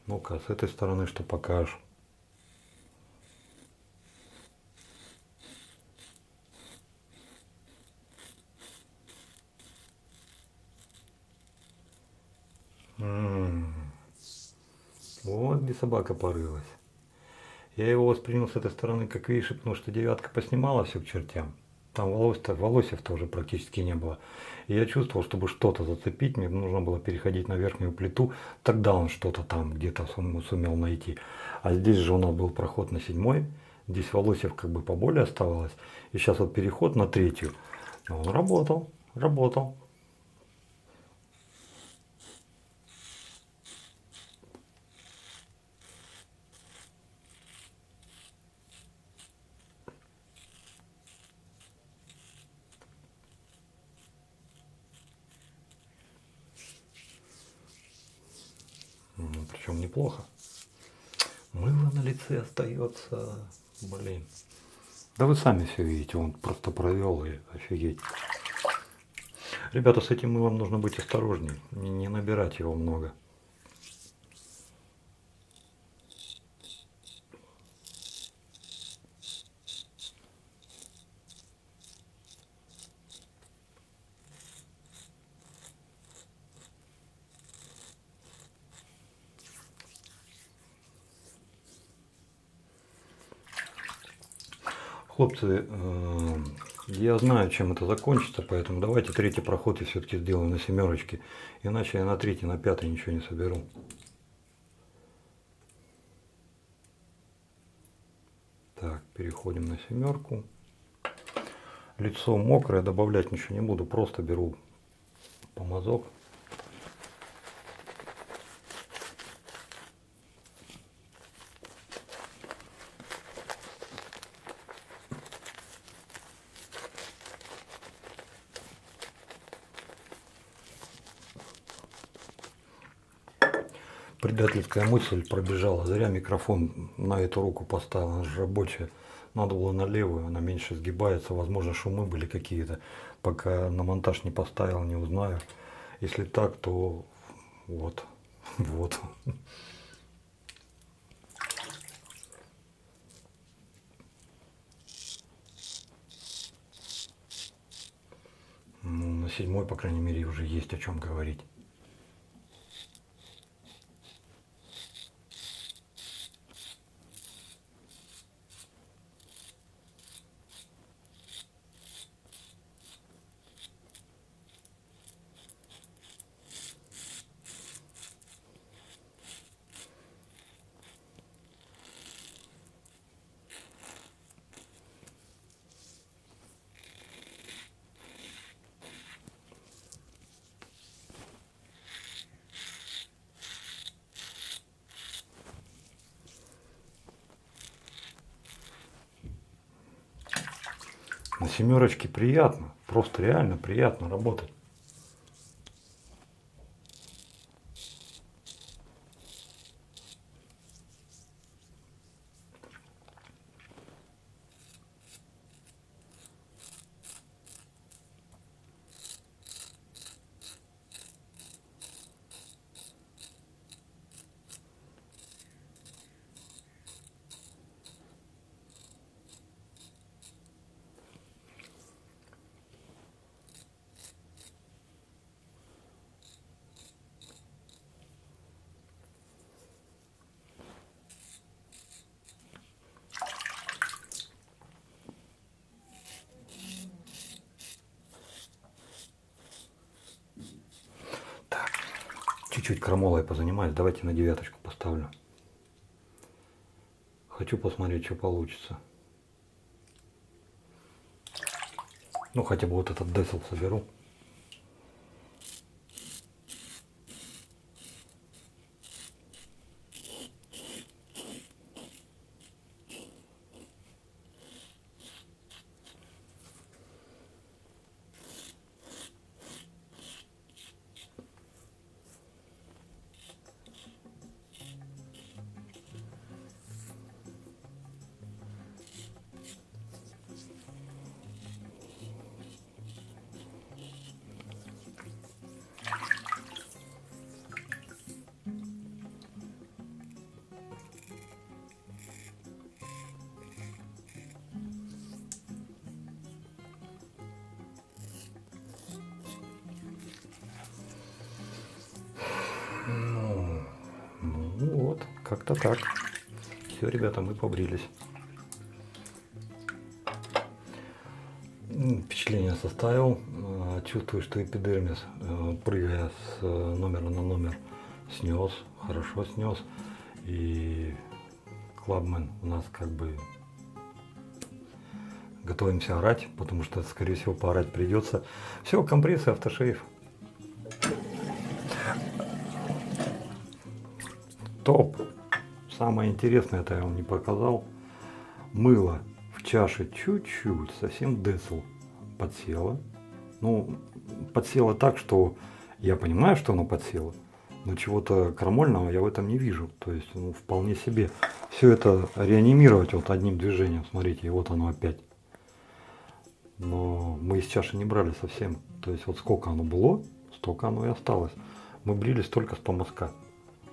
Ну-ка, с этой стороны что покажешь? Вот где собака порылась. Я его воспринял с этой стороны как виши, потому что 9 поснимала все к чертям. Там волосев-то уже практически не было. И я чувствовал, чтобы что-то зацепить, мне нужно было переходить на верхнюю плиту. Тогда он что-то там где-то сумел найти. А здесь же у нас был проход на 7-й. Здесь волосев как бы поболее оставалось. И сейчас вот переход на 3-ю. Он работал, работал. Причем неплохо. Мыло на лице остается. Блин. Да вы сами все видите, он просто провел и офигеть. Ребята, с этим мылом нужно быть осторожней, не набирать его много. Хлопцы, я знаю, чем это закончится, поэтому давайте 3-й проход я все-таки сделаю на 7-ке, иначе я на 3-й, на 5-й ничего не соберу. Так, переходим на 7-ку. Лицо мокрое, добавлять ничего не буду, просто беру помазок. Предательская мысль пробежала. Зря микрофон на эту руку поставил, она же рабочая. Надо было на левую, она меньше сгибается. Возможно, шумы были какие-то. Пока на монтаж не поставил, не узнаю. Если так, то вот. Вот. Ну, на 7-й, по крайней мере, уже есть о чем говорить. семерочки приятно, просто реально приятно работать. Чуть-чуть крамолой позанимаюсь, давайте на 9 поставлю. Хочу посмотреть, что получится. Ну, хотя бы вот этот десл соберу. Ну вот, как-то так. Все, ребята, мы побрились. Впечатление составил. Чувствую, что эпидермис, прыгая с номера на номер, снес, хорошо снес. И клабмен у нас как бы готовимся орать, потому что, скорее всего, поорать придется. Все, компрессы, автошейв. Топ. Самое интересное, это я вам не показал. Мыло в чаше чуть-чуть, совсем десл подсело. Ну, подсело так, что я понимаю, что оно подсело, но чего-то крамольного я в этом не вижу. То есть, ну, вполне себе все это реанимировать вот одним движением. Смотрите, и вот оно опять. Но мы из чаши не брали совсем. То есть, вот сколько оно было, столько оно и осталось. Мы брились только с помазка.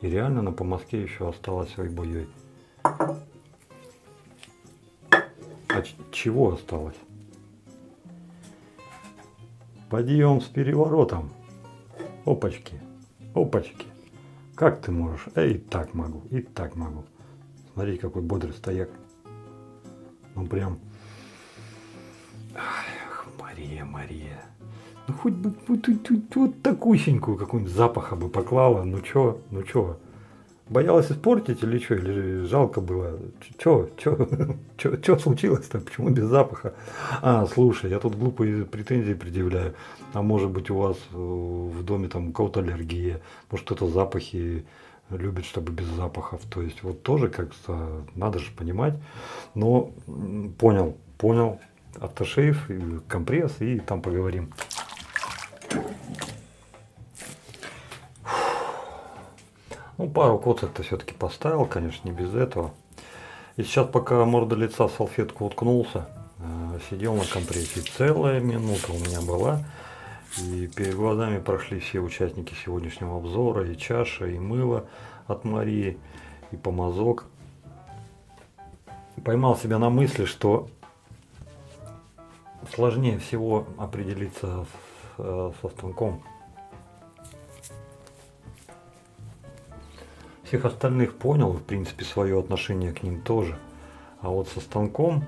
И реально на помазке еще осталось ой-бой-ой. А чего осталось? Подъем с переворотом. Опачки, опачки. Как ты можешь? И так могу, и так могу. Смотри, какой бодрый стояк. Ну прям. Ах, Мария, Мария. Ну хоть бы вот такусенькую какую-нибудь запаха бы поклала. Ну чё? Боялась испортить или что? Или жалко было? Чё случилось-то? Почему без запаха? А, слушай, я тут глупые претензии предъявляю. А может быть у вас в доме там у кого-то аллергия? Может кто-то запахи любит, чтобы без запахов. То есть вот тоже как-то надо же понимать. Но понял. Автошейв, компресс и там поговорим. Ну, пару коцок-то все-таки поставил, конечно, не без этого. И сейчас, пока морда лица в салфетку уткнулся, сидел на компрессе. Целая минута у меня была. И перед глазами прошли все участники сегодняшнего обзора. И чаша, и мыло от Марии, и помазок. Поймал себя на мысли, что сложнее всего определиться со станком. Всех остальных понял, в принципе, свое отношение к ним тоже. А вот со станком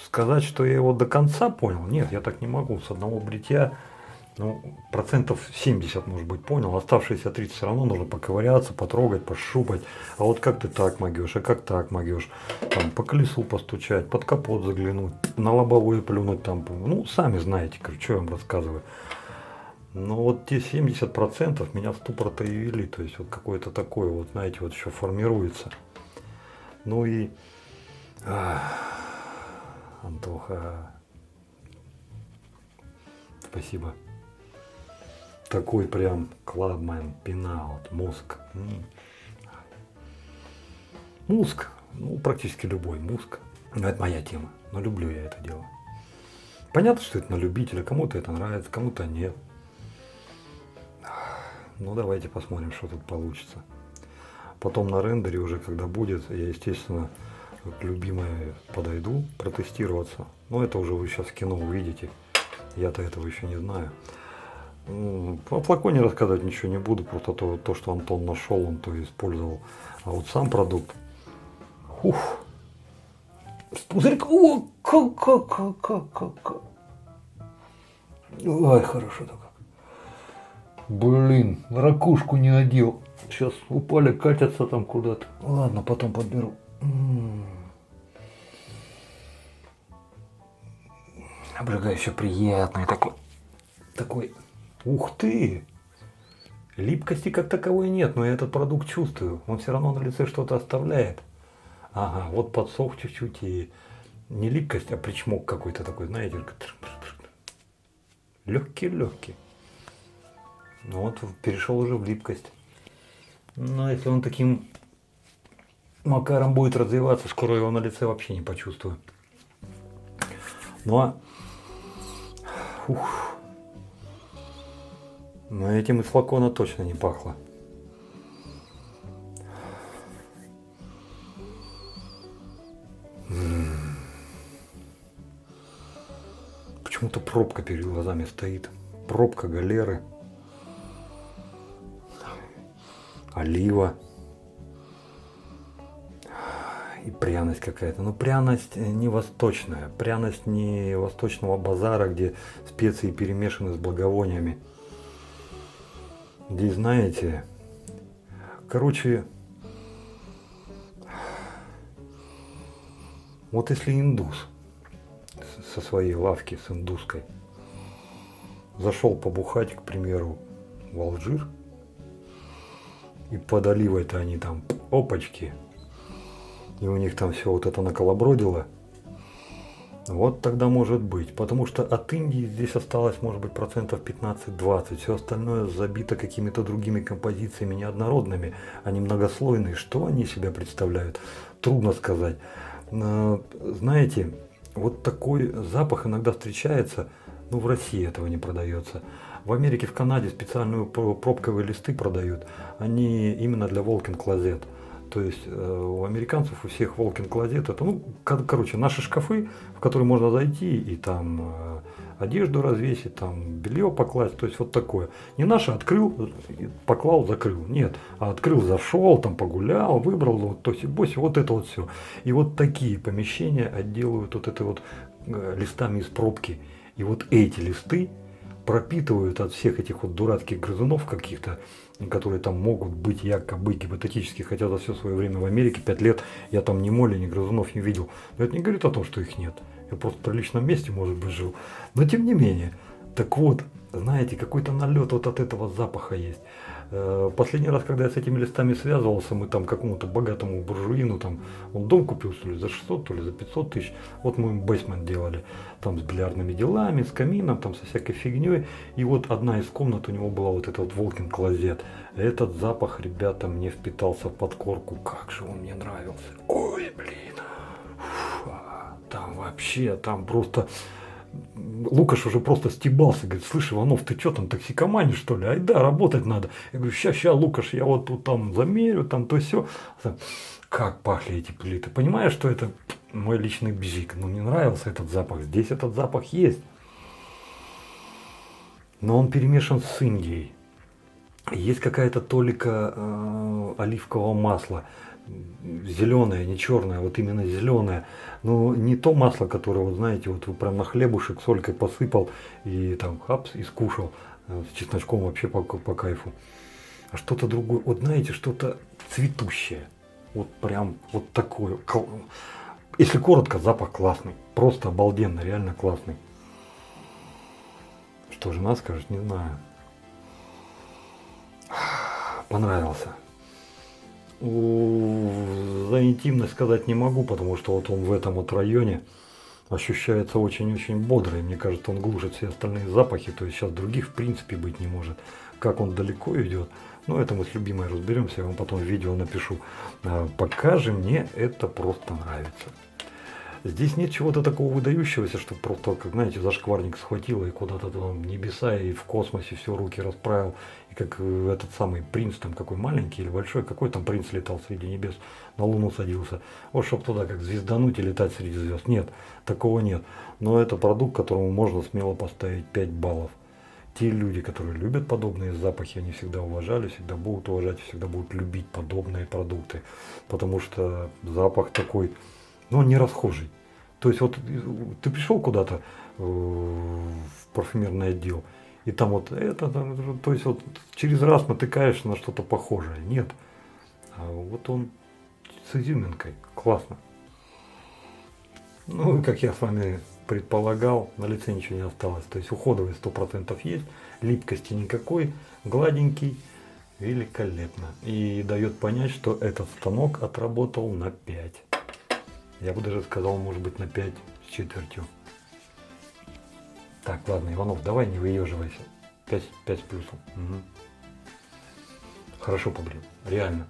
сказать, что я его до конца понял, нет, я так не могу. С одного бритья, ну, процентов 70, может быть, понял. Оставшиеся 30 все равно нужно поковыряться, потрогать, пощупать. А вот как ты так могешь, а как так могешь? Там, по колесу постучать, под капот заглянуть, на лобовое плюнуть там. Ну, сами знаете, что я вам рассказываю. Но вот те 70% меня в ступор-то и вели. То есть вот какое-то такое, вот знаете, вот еще формируется. Ну и Антоха, спасибо. Такой прям Clubman, Pinout, Муск. Муск, ну практически любой муск. Но это моя тема, но люблю я это дело. Понятно, что это на любителя, кому-то это нравится, кому-то нет. Ну давайте посмотрим, что тут получится. Потом на рендере уже, когда будет, я, естественно, к любимой подойду протестироваться. Но это уже вы сейчас в кино увидите. Я-то этого еще не знаю. О флаконе рассказывать ничего не буду, просто то, что Антон нашел, он то использовал. А вот сам продукт. Ух. Пузырька. О, как. Ой, хорошо-то как. Блин, ракушку не одел. Сейчас упали, катятся там куда-то. Ладно, потом подберу. Обжигающий приятный такой. Ух ты! Липкости как таковой нет, но я этот продукт чувствую. Он все равно на лице что-то оставляет. Ага, вот подсох чуть-чуть и не липкость, а причмок какой-то такой, знаете, легкий. Ну вот перешел уже в липкость. Но если он таким макаром будет развиваться, скоро его на лице вообще не почувствую. Ну а но этим из флакона точно не пахло. Почему-то пробка перед глазами стоит. Пробка галеры. Олива. И пряность какая-то. Но пряность не восточная. Пряность не восточного базара, где специи перемешаны с благовониями. Здесь, знаете, короче, вот если индус со своей лавки, с индуской, зашел побухать, к примеру, в Алжир, и под оливой-то они там опачки, и у них там все вот это наколобродило, вот тогда может быть. Потому что от Индии здесь осталось, может быть, процентов 15-20. Все остальное забито какими-то другими композициями неоднородными. Они многослойные. Что они себя представляют? Трудно сказать. Знаете, вот такой запах иногда встречается, но в России этого не продается. В Америке, в Канаде специальные пробковые листы продают. Они именно для walk-in closet. То есть у американцев у всех walk-in closet это, ну, короче, наши шкафы, в которые можно зайти и там одежду развесить, там белье покласть, то есть вот такое. Не наше открыл, поклал, закрыл. Нет, а открыл, зашел, там погулял, выбрал, вот, то есть вот это вот все. И вот такие помещения отделывают вот это вот листами из пробки. И вот эти листы пропитывают от всех этих вот дурацких грызунов каких-то, которые там могут быть якобы гипотетически, хотя за все свое время в Америке 5 лет я там ни моли, ни грызунов не видел. Но это не говорит о том, что их нет. Я просто в приличном месте, может быть, жил. Но тем не менее. Так вот, знаете, какой-то налет вот от этого запаха есть. Последний раз, когда я с этими листами связывался, мы там какому-то богатому буржуину, там, он дом купил, что ли, за 600, то ли за 500 тысяч. Вот мы бейсмент делали, там с бильярдными делами, с камином, там со всякой фигней. И вот одна из комнат у него была вот этот вот walk-in closet. Этот запах, ребята, мне впитался в подкорку. Как же он мне нравился. Ой, блин. Там вообще, там просто... Лукаш уже просто стебался, говорит: слышь, Иванов, ты что там, токсикоманишь, что ли? Ай да, работать надо. Я говорю: ща, Лукаш, я вот тут там замерю, там то все. Как пахли эти плиты. Понимаешь, что это мой личный бзик. Ну, мне нравился этот запах. Здесь этот запах есть. Но он перемешан с Индией. Есть какая-то толика оливкового масла. Зеленое, не черное, вот именно зеленое. Но не то масло, которое, вот знаете, вот вы прям на хлебушек солькой посыпал и там хапс и скушал. С чесночком вообще по кайфу. А что-то другое. Вот знаете, что-то цветущее. Вот прям вот такое. Если коротко, запах классный. Просто обалденно, реально классный. Что жена скажет, не знаю. Понравился. За интимность сказать не могу, потому что вот он в этом вот районе ощущается очень-очень бодро. И мне кажется, он глушит все остальные запахи. То есть сейчас других в принципе быть не может. Как он далеко идет, ну это мы с любимой разберемся, я вам потом в видео напишу. Пока же мне это просто нравится. Здесь нет чего-то такого выдающегося, что просто, как знаете, зашкварник схватило и куда-то там небеса и в космосе все руки расправил. И как этот самый принц там какой маленький или большой, какой там принц летал среди небес, на Луну садился. Вот чтоб туда как звездануть и летать среди звезд. Нет, такого нет. Но это продукт, которому можно смело поставить 5 баллов. Те люди, которые любят подобные запахи, они всегда уважали, всегда будут уважать, всегда будут любить подобные продукты. Потому что запах такой, ну, он не расхожий. То есть вот ты пришел куда-то в парфюмерный отдел, и там вот это, то есть вот через раз натыкаешься на что-то похожее. Нет. А вот он с изюминкой. Классно. Ну, и как я с вами предполагал, на лице ничего не осталось. То есть уходовый 100% есть, липкости никакой, гладенький, великолепно. И дает понять, что этот станок отработал на 5. Я бы даже сказал, может быть, на 5 с четвертью. Так, ладно, Иванов, давай не выеживайся. 5 с плюсом. Угу. Хорошо побрил, реально.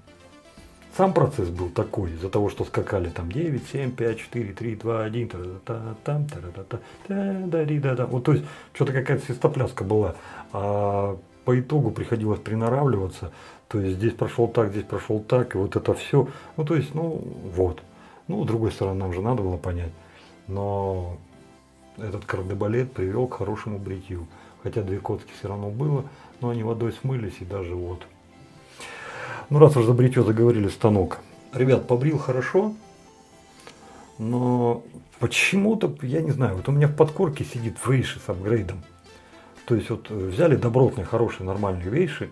Сам процесс был такой, из-за того, что скакали там 9, 7, 5, 4, 3, 2, 1, та-та-там, та-та-та, вот, то есть, что-то какая-то свистопляска была. А по итогу приходилось приноравливаться, то есть, здесь прошел так, и вот это все. Ну, то есть, ну, вот. Ну, с другой стороны, нам же надо было понять. Но этот кардебалет привел к хорошему бритью. Хотя 2 котки все равно было, но они водой смылись и даже вот. Ну, раз уж за бритье заговорили, станок. Ребят, побрил хорошо, но почему-то, я не знаю, вот у меня в подкорке сидит вейши с апгрейдом. То есть вот взяли добротный, хороший, нормальный вейши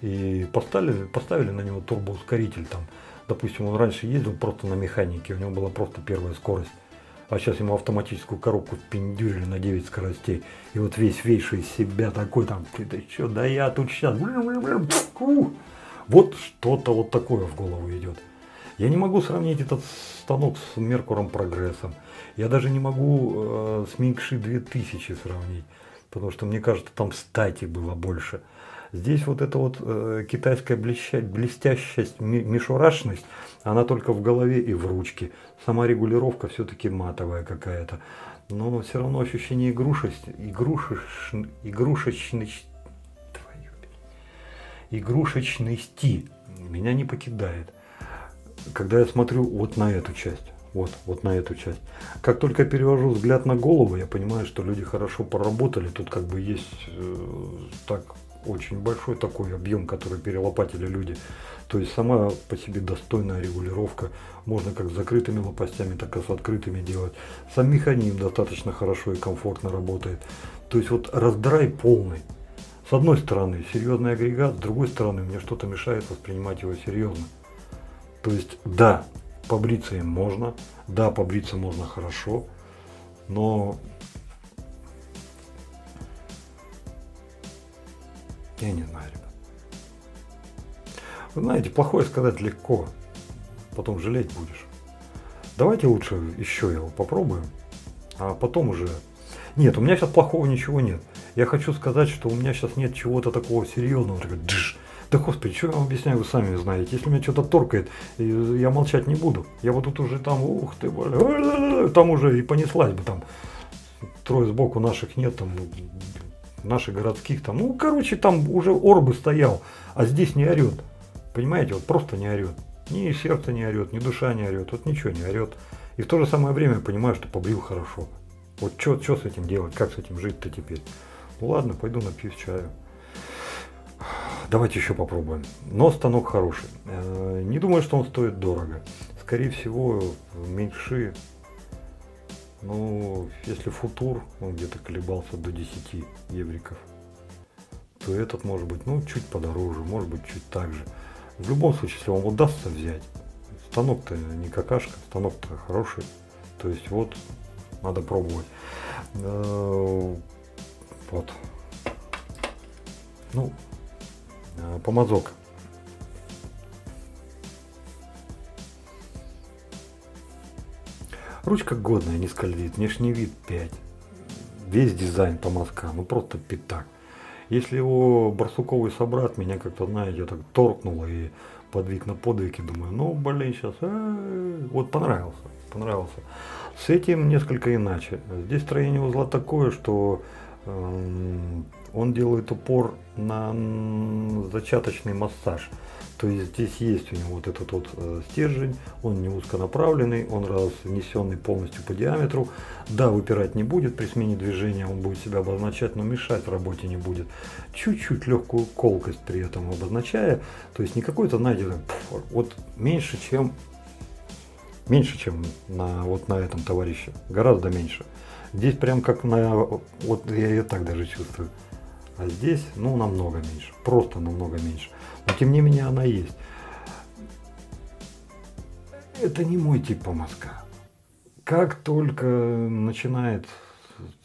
и поставили на него турбоускоритель там. Допустим, он раньше ездил просто на механике, у него была просто первая скорость. А сейчас ему автоматическую коробку впендюрили на 9 скоростей. И вот весь вейши из себя такой там, ты что, да я тут сейчас... Вот что-то вот такое в голову идет. Я не могу сравнить этот станок с Меркуром Прогрессом. Я даже не могу с Минкши 2000 сравнить. Потому что, мне кажется, там стати было больше. Здесь вот эта вот китайская блестящесть, мишурашность, она только в голове и в ручке. Сама регулировка все-таки матовая какая-то. Но все равно ощущение игрушечности меня не покидает. Когда я смотрю вот на эту часть. Вот на эту часть. Как только я перевожу взгляд на голову, я понимаю, что люди хорошо поработали. Тут как бы есть так очень большой такой объем, который перелопатили люди. То есть сама по себе достойная регулировка. Можно как с закрытыми лопастями, так и с открытыми делать. Сам механизм достаточно хорошо и комфортно работает. То есть вот раздрай полный. С одной стороны серьезный агрегат, с другой стороны мне что-то мешает воспринимать его серьезно. То есть да, побриться им можно, да, побриться можно хорошо, но я не знаю, ребят. Вы знаете, плохое сказать легко, потом жалеть будешь. Давайте лучше еще его попробуем, а потом уже... Нет, у меня сейчас плохого ничего нет. Я хочу сказать, что у меня сейчас нет чего-то такого серьезного. Да господи, что я вам объясняю, вы сами знаете. Если меня что-то торкает, я молчать не буду. Я вот тут уже там, ух ты, там уже и понеслась бы там. Трое сбоку наших нет, там наших городских там. Ну, короче, там уже орбы стоял, а здесь не орет. Понимаете, вот просто не орет. Ни сердце не орет, ни душа не орет, вот ничего не орет. И в то же самое время я понимаю, что побрил хорошо. Вот что с этим делать, как с этим жить-то теперь? Ну ладно, пойду напьюсь чаю. Давайте еще попробуем. Но станок хороший. Не думаю, что он стоит дорого. Скорее всего, в Минкши, ну, если футур, он где-то колебался до 10 евриков, то этот может быть, ну, чуть подороже, может быть, чуть так же. В любом случае, если вам удастся взять, станок-то не какашка, станок-то хороший. То есть вот, надо пробовать. Вот. Ну, помазок. Ручка годная, не скользит, внешний вид 5. Весь дизайн по мазкам, ну просто пятак. Если его барсуковый собрат меня как-то, знаете, так торкнуло и подвиг на подвиги, думаю, ну блин, сейчас, вот понравился. С этим несколько иначе. Здесь строение узла такое, что он делает упор на зачаточный массаж. То есть здесь есть у него вот этот вот стержень, он не узконаправленный, он разнесенный полностью по диаметру. Да, выпирать не будет при смене движения, он будет себя обозначать, но мешать в работе не будет. Чуть-чуть легкую колкость при этом обозначая, то есть не какой-то, знаете, вот меньше, чем на, вот на этом товарище, гораздо меньше. Здесь прям как на, вот я ее так даже чувствую. А здесь, ну, намного меньше, просто намного меньше. Но тем не менее она есть. Это не мой тип помазка. Как только начинает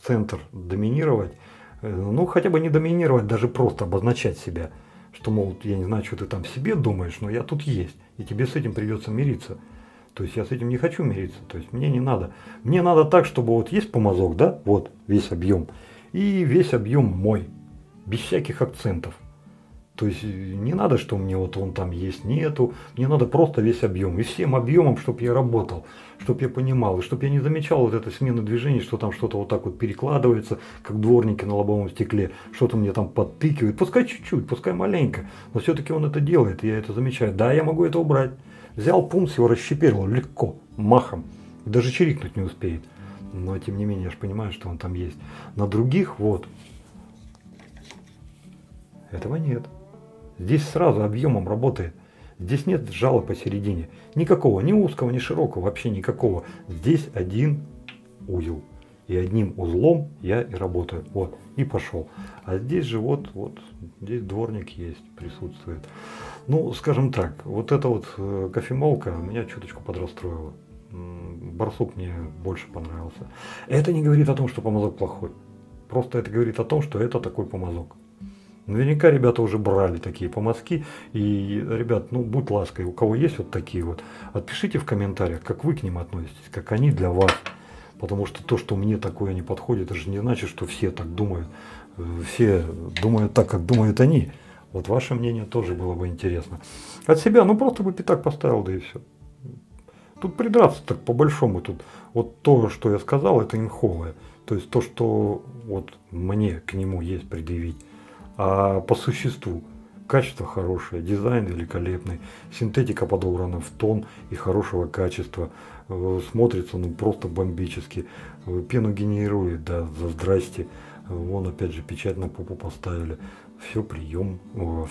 центр доминировать, ну хотя бы не доминировать, даже просто обозначать себя, что, мол, я не знаю, что ты там себе думаешь, но я тут есть, и тебе с этим придется мириться. То есть я с этим не хочу мириться, то есть мне не надо. Мне надо так, чтобы вот есть помазок, да, вот весь объем, и весь объем мой, без всяких акцентов. То есть не надо, что мне вот он там есть, нету, мне надо просто весь объем. И всем объемом, чтобы я работал, чтобы я понимал, и чтобы я не замечал вот этой смены движений, что там что-то вот так вот перекладывается, как дворники на лобовом стекле, что-то мне там подтыкивает. Пускай чуть-чуть, пускай маленько, но все-таки он это делает, и я это замечаю. Да, я могу это убрать. Взял пумс, его расщеперил легко, махом, даже чирикнуть не успеет. Но тем не менее, я же понимаю, что он там есть. На других вот этого нет. Здесь сразу объемом работает. Здесь нет жала посередине. Никакого, ни узкого, ни широкого, вообще никакого. Здесь один узел. И одним узлом я и работаю. Вот, и пошел. А здесь же вот, здесь дворник есть, присутствует. Ну, скажем так, вот эта вот кофемолка меня чуточку подрастроила. Барсук мне больше понравился. Это не говорит о том, что помазок плохой. Просто это говорит о том, что это такой помазок. Наверняка ребята уже брали такие помазки. И, ребят, ну будь лаской, у кого есть вот такие вот, отпишите в комментариях, как вы к ним относитесь, как они для вас. Потому что то, что мне такое не подходит, это же не значит, что все так думают. Все думают так, как думают они. Вот ваше мнение тоже было бы интересно. От себя, ну просто бы пятак поставил, да и все. Тут придраться так по-большому. Тут вот то, что я сказал, это имховое. То есть то, что вот мне к нему есть предъявить. А по существу качество хорошее, дизайн великолепный, синтетика подобрана в тон и хорошего качества, смотрится ну просто бомбически, пену генерирует, да, за здрасте, вон опять же печать на попу поставили, все прием,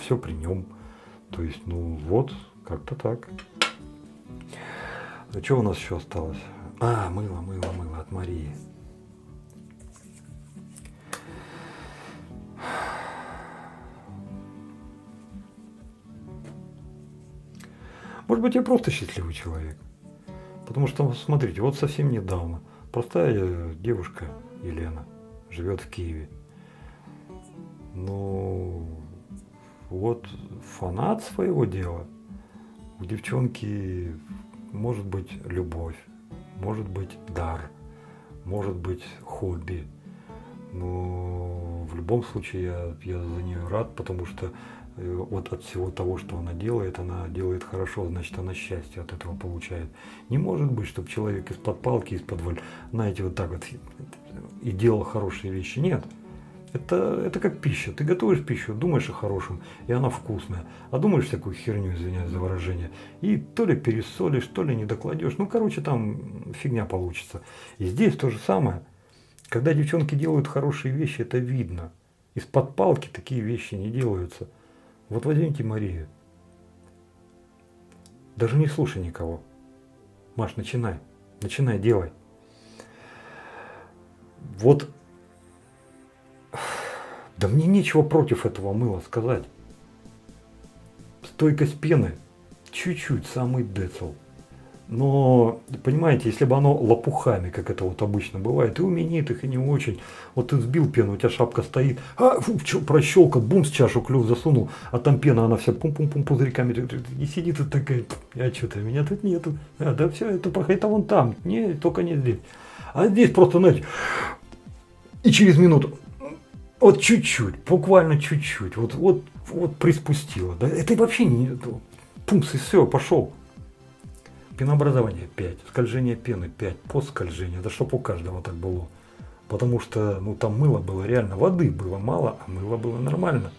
все при нем, то есть ну вот как-то так. Что у нас еще осталось? А, мыло от Марии. Может быть, я просто счастливый человек. Потому что, смотрите, вот совсем недавно простая девушка Елена живет в Киеве. Ну, вот фанат своего дела. У девчонки может быть любовь, может быть дар, может быть хобби. Но в любом случае я за нее рад, потому что вот от всего того, что она делает хорошо, значит она счастье от этого получает. Не может быть, чтобы человек из-под палки, из-под воль, знаете, вот так вот и делал хорошие вещи. Нет. Это как пища. Ты готовишь пищу, думаешь о хорошем, и она вкусная. А думаешь всякую херню, извиняюсь за выражение, и то ли пересолишь, то ли не докладешь. Ну, короче, там фигня получится. И здесь то же самое. Когда девчонки делают хорошие вещи, это видно. Из-под палки такие вещи не делаются. Вот возьмите Марию. Даже не слушай никого. Маш, начинай, делай. Вот, да мне нечего против этого мыла сказать. Стойкость пены, чуть-чуть, самый децл. Но, понимаете, если бы оно лопухами, как это вот обычно бывает, и у именитых, и не очень, вот ты взбил пену, у тебя шапка стоит, прощелкал, бум, с чашу клюв засунул, а там пена, она вся пум-пум-пум пузырьками, и сидит и такая, а что-то меня тут нету, да все, это вон там, не, только не здесь. А здесь просто, знаете, и через минуту, вот чуть-чуть, буквально чуть-чуть, вот приспустило, да, это вообще не, пумс, и все, пошел. Пенообразование 5, скольжение пены 5, постскольжение, да чтоб у каждого так было. Потому что ну, там мыла было реально, воды было мало, а мыла было нормально.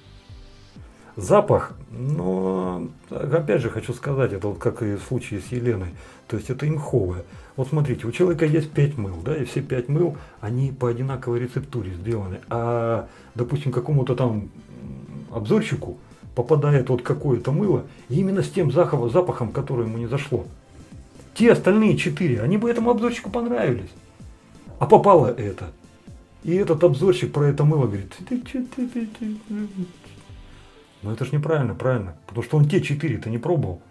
Запах, но опять же хочу сказать, это вот как и в случае с Еленой, то есть это имховое. Вот смотрите, у человека есть 5 мыл, да, и все 5 мыл, они по одинаковой рецептуре сделаны. А, допустим, какому-то там обзорщику попадает вот какое-то мыло, и именно с тем запахом, который ему не зашло. Те остальные 4, они бы этому обзорщику понравились. А попало это. И этот обзорщик про это мыло говорит, ну это ж неправильно, правильно. Потому что он те 4-то не пробовал.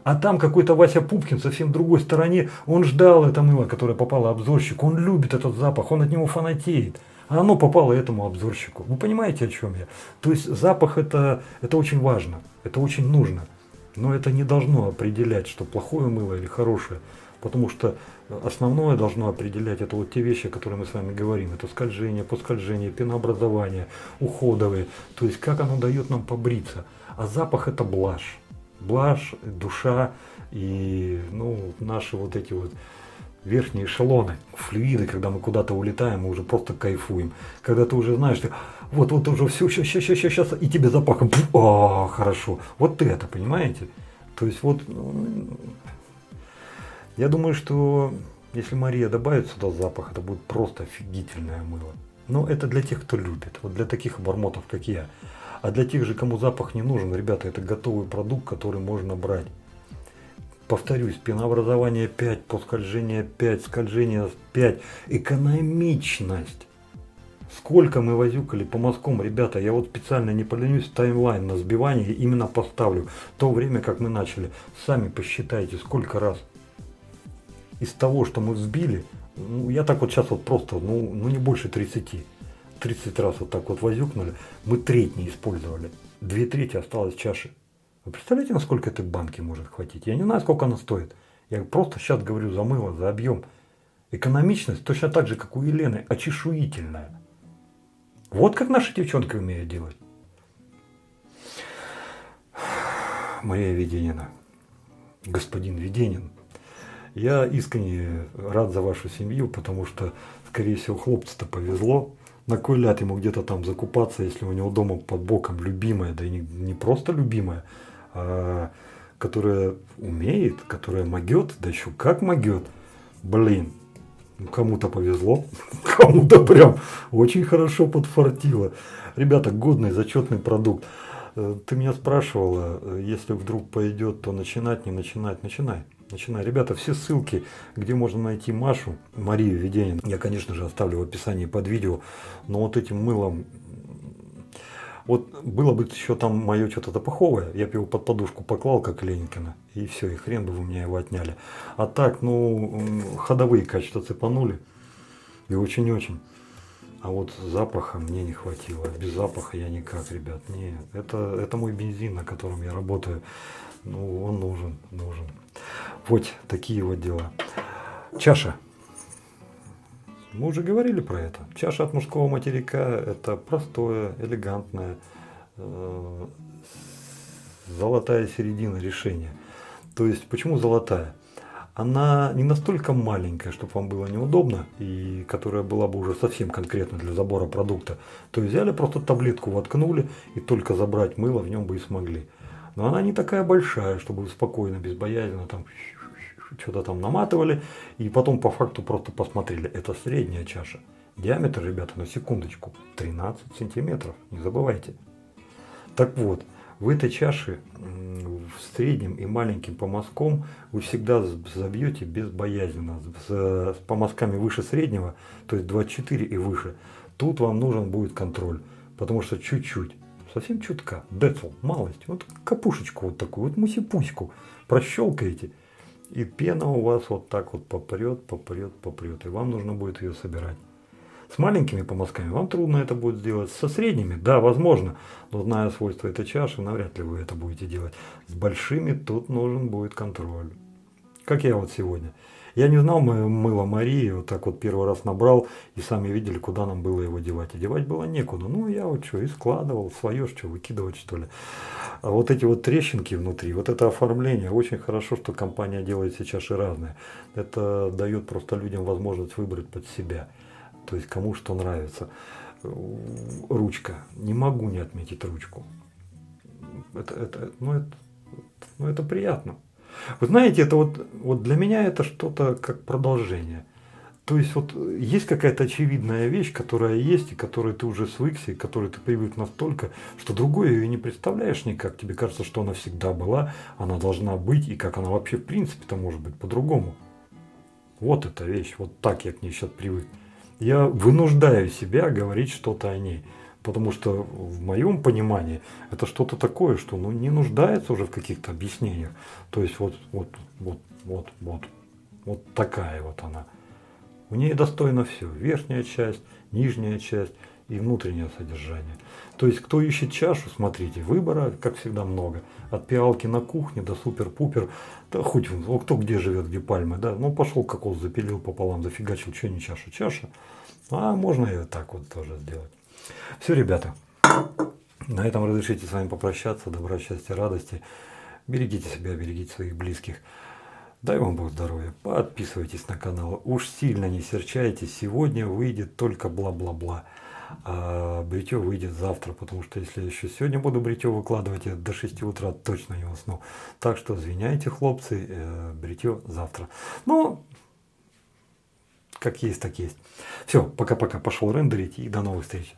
А там какой-то Вася Пупкин совсем в другой стороне, он ждал это мыло, которое попало обзорщику, он любит этот запах, он от него фанатеет. А оно попало этому обзорщику. Вы понимаете, о чем я? То есть запах это очень важно, это очень нужно. Но это не должно определять, что плохое мыло или хорошее. Потому что основное должно определять это вот те вещи, о которых мы с вами говорим. Это скольжение, постскольжение, пенообразование, уходовые. То есть как оно дает нам побриться. А запах это блажь. Блажь, душа и ну, наши вот эти вот верхние эшелоны, флюиды, когда мы куда-то улетаем, мы уже просто кайфуем. Когда ты уже знаешь, ты вот уже все, сейчас, и тебе запахом, хорошо. Вот это, понимаете? То есть вот, я думаю, что если Мария добавит сюда запах, это будет просто офигительное мыло. Но это для тех, кто любит, вот для таких обормотов, как я. А для тех же, кому запах не нужен, ребята, это готовый продукт, который можно брать. Повторюсь, пенообразование 5, постскольжение 5, скольжение 5, экономичность. Сколько мы возюкали по мазкам, ребята, я вот специально не поленюсь, таймлайн на сбивание именно поставлю. В то время, как мы начали, сами посчитайте, сколько раз из того, что мы взбили, ну, я так вот сейчас вот просто, ну не больше 30. 30 раз вот так вот возюкнули, мы треть не использовали, 2/3 осталось в чаше. Вы представляете, насколько этой банки может хватить? Я не знаю, сколько она стоит. Я просто сейчас говорю за мыло, за объем. Экономичность точно так же, как у Елены, очешуительная. Вот как наши девчонки умеют делать. Мария Веденина, господин Веденин, я искренне рад за вашу семью, потому что, скорее всего, хлопцу-то повезло. На кой ляд ему где-то там закупаться, если у него дома под боком любимая, да и не просто любимая, а которая умеет, которая могет, да еще как могет. Блин, кому-то повезло, кому-то прям очень хорошо подфартило. Ребята, годный, зачетный продукт. Ты меня спрашивала, если вдруг пойдет, то начинать, не начинать, начинай. Ребята, все ссылки, где можно найти Машу, Марию Веденин, я, конечно же, оставлю в описании под видео, но вот этим мылом, вот было бы еще там мое что-то запаховое, я бы его под подушку поклал, как Ленинкина, и все, и хрен бы вы меня его отняли. А так, ну, ходовые качества цепанули, и очень-очень. А вот запаха мне не хватило, без запаха я никак, ребят, нет, это мой бензин, на котором я работаю, ну, он нужен. Вот такие вот дела. Чаша. Мы уже говорили про это. Чаша от мужского материка – это простое, элегантное, золотая середина решения. То есть, почему золотая? Она не настолько маленькая, чтобы вам было неудобно, и которая была бы уже совсем конкретно для забора продукта. То есть, взяли просто таблетку, воткнули, и только забрать мыло в нем бы и смогли. Но она не такая большая, чтобы вы спокойно, безбоязненно там что-то там наматывали, и потом по факту просто посмотрели. Это средняя чаша. Диаметр, ребята, на секундочку, 13 сантиметров, не забывайте. Так вот, в этой чаше в среднем и маленьким по мазкам вы всегда забьете безбоязненно. С помазками выше среднего, то есть 24 и выше, тут вам нужен будет контроль, потому что чуть-чуть, совсем чутка, децл, малость, вот капушечку вот такую, вот мусипуську прощелкаете. И пена у вас вот так вот попрет, попрет, попрет. И вам нужно будет ее собирать. С маленькими помазками вам трудно это будет сделать. Со средними, да, возможно. Но зная свойства этой чаши, навряд ли вы это будете делать. С большими тут нужен будет контроль. Как я вот сегодня. Я не знал мыло Марии, вот так вот первый раз набрал, и сами видели, куда нам было его девать. И девать было некуда. Ну, я вот что, и складывал, свое что, выкидывать что ли. А вот эти вот трещинки внутри, вот это оформление, очень хорошо, что компания делает сейчас и разные. Это дает просто людям возможность выбрать под себя. То есть кому что нравится. Ручка. Не могу не отметить ручку. Это приятно. Вы знаете, это вот для меня это что-то как продолжение. То есть вот есть какая-то очевидная вещь, которая есть, и которой ты уже свыкся, и которой ты привык настолько, что другое ее не представляешь никак. Тебе кажется, что она всегда была, она должна быть, и как она вообще в принципе-то может быть по-другому. Вот эта вещь, вот так я к ней сейчас привык. Я вынуждаю себя говорить что-то о ней. Потому что в моем понимании это что-то такое, что не нуждается уже в каких-то объяснениях. То есть вот такая вот она. В ней достойно все. Верхняя часть, нижняя часть и внутреннее содержание. То есть кто ищет чашу, смотрите, выбора, как всегда, много. От пиалки на кухне до супер-пупер. Да хоть кто где живет, где пальмы, да. Ну пошел кокос, запилил пополам, зафигачил, что не чаша, чаша. А можно и так вот тоже сделать. Все, ребята, на этом разрешите с вами попрощаться. Добра, счастья, радости. Берегите себя, берегите своих близких. Дай вам Бог здоровья. Подписывайтесь на канал. Уж сильно не серчайте. Сегодня выйдет только бла-бла-бла. А бритье выйдет завтра. Потому что если я еще сегодня буду бритье выкладывать, я до 6 утра точно не усну. Так что извиняйте, хлопцы. Бритье завтра. Ну, как есть, так есть. Все, пока-пока. Пошел рендерить и до новых встреч.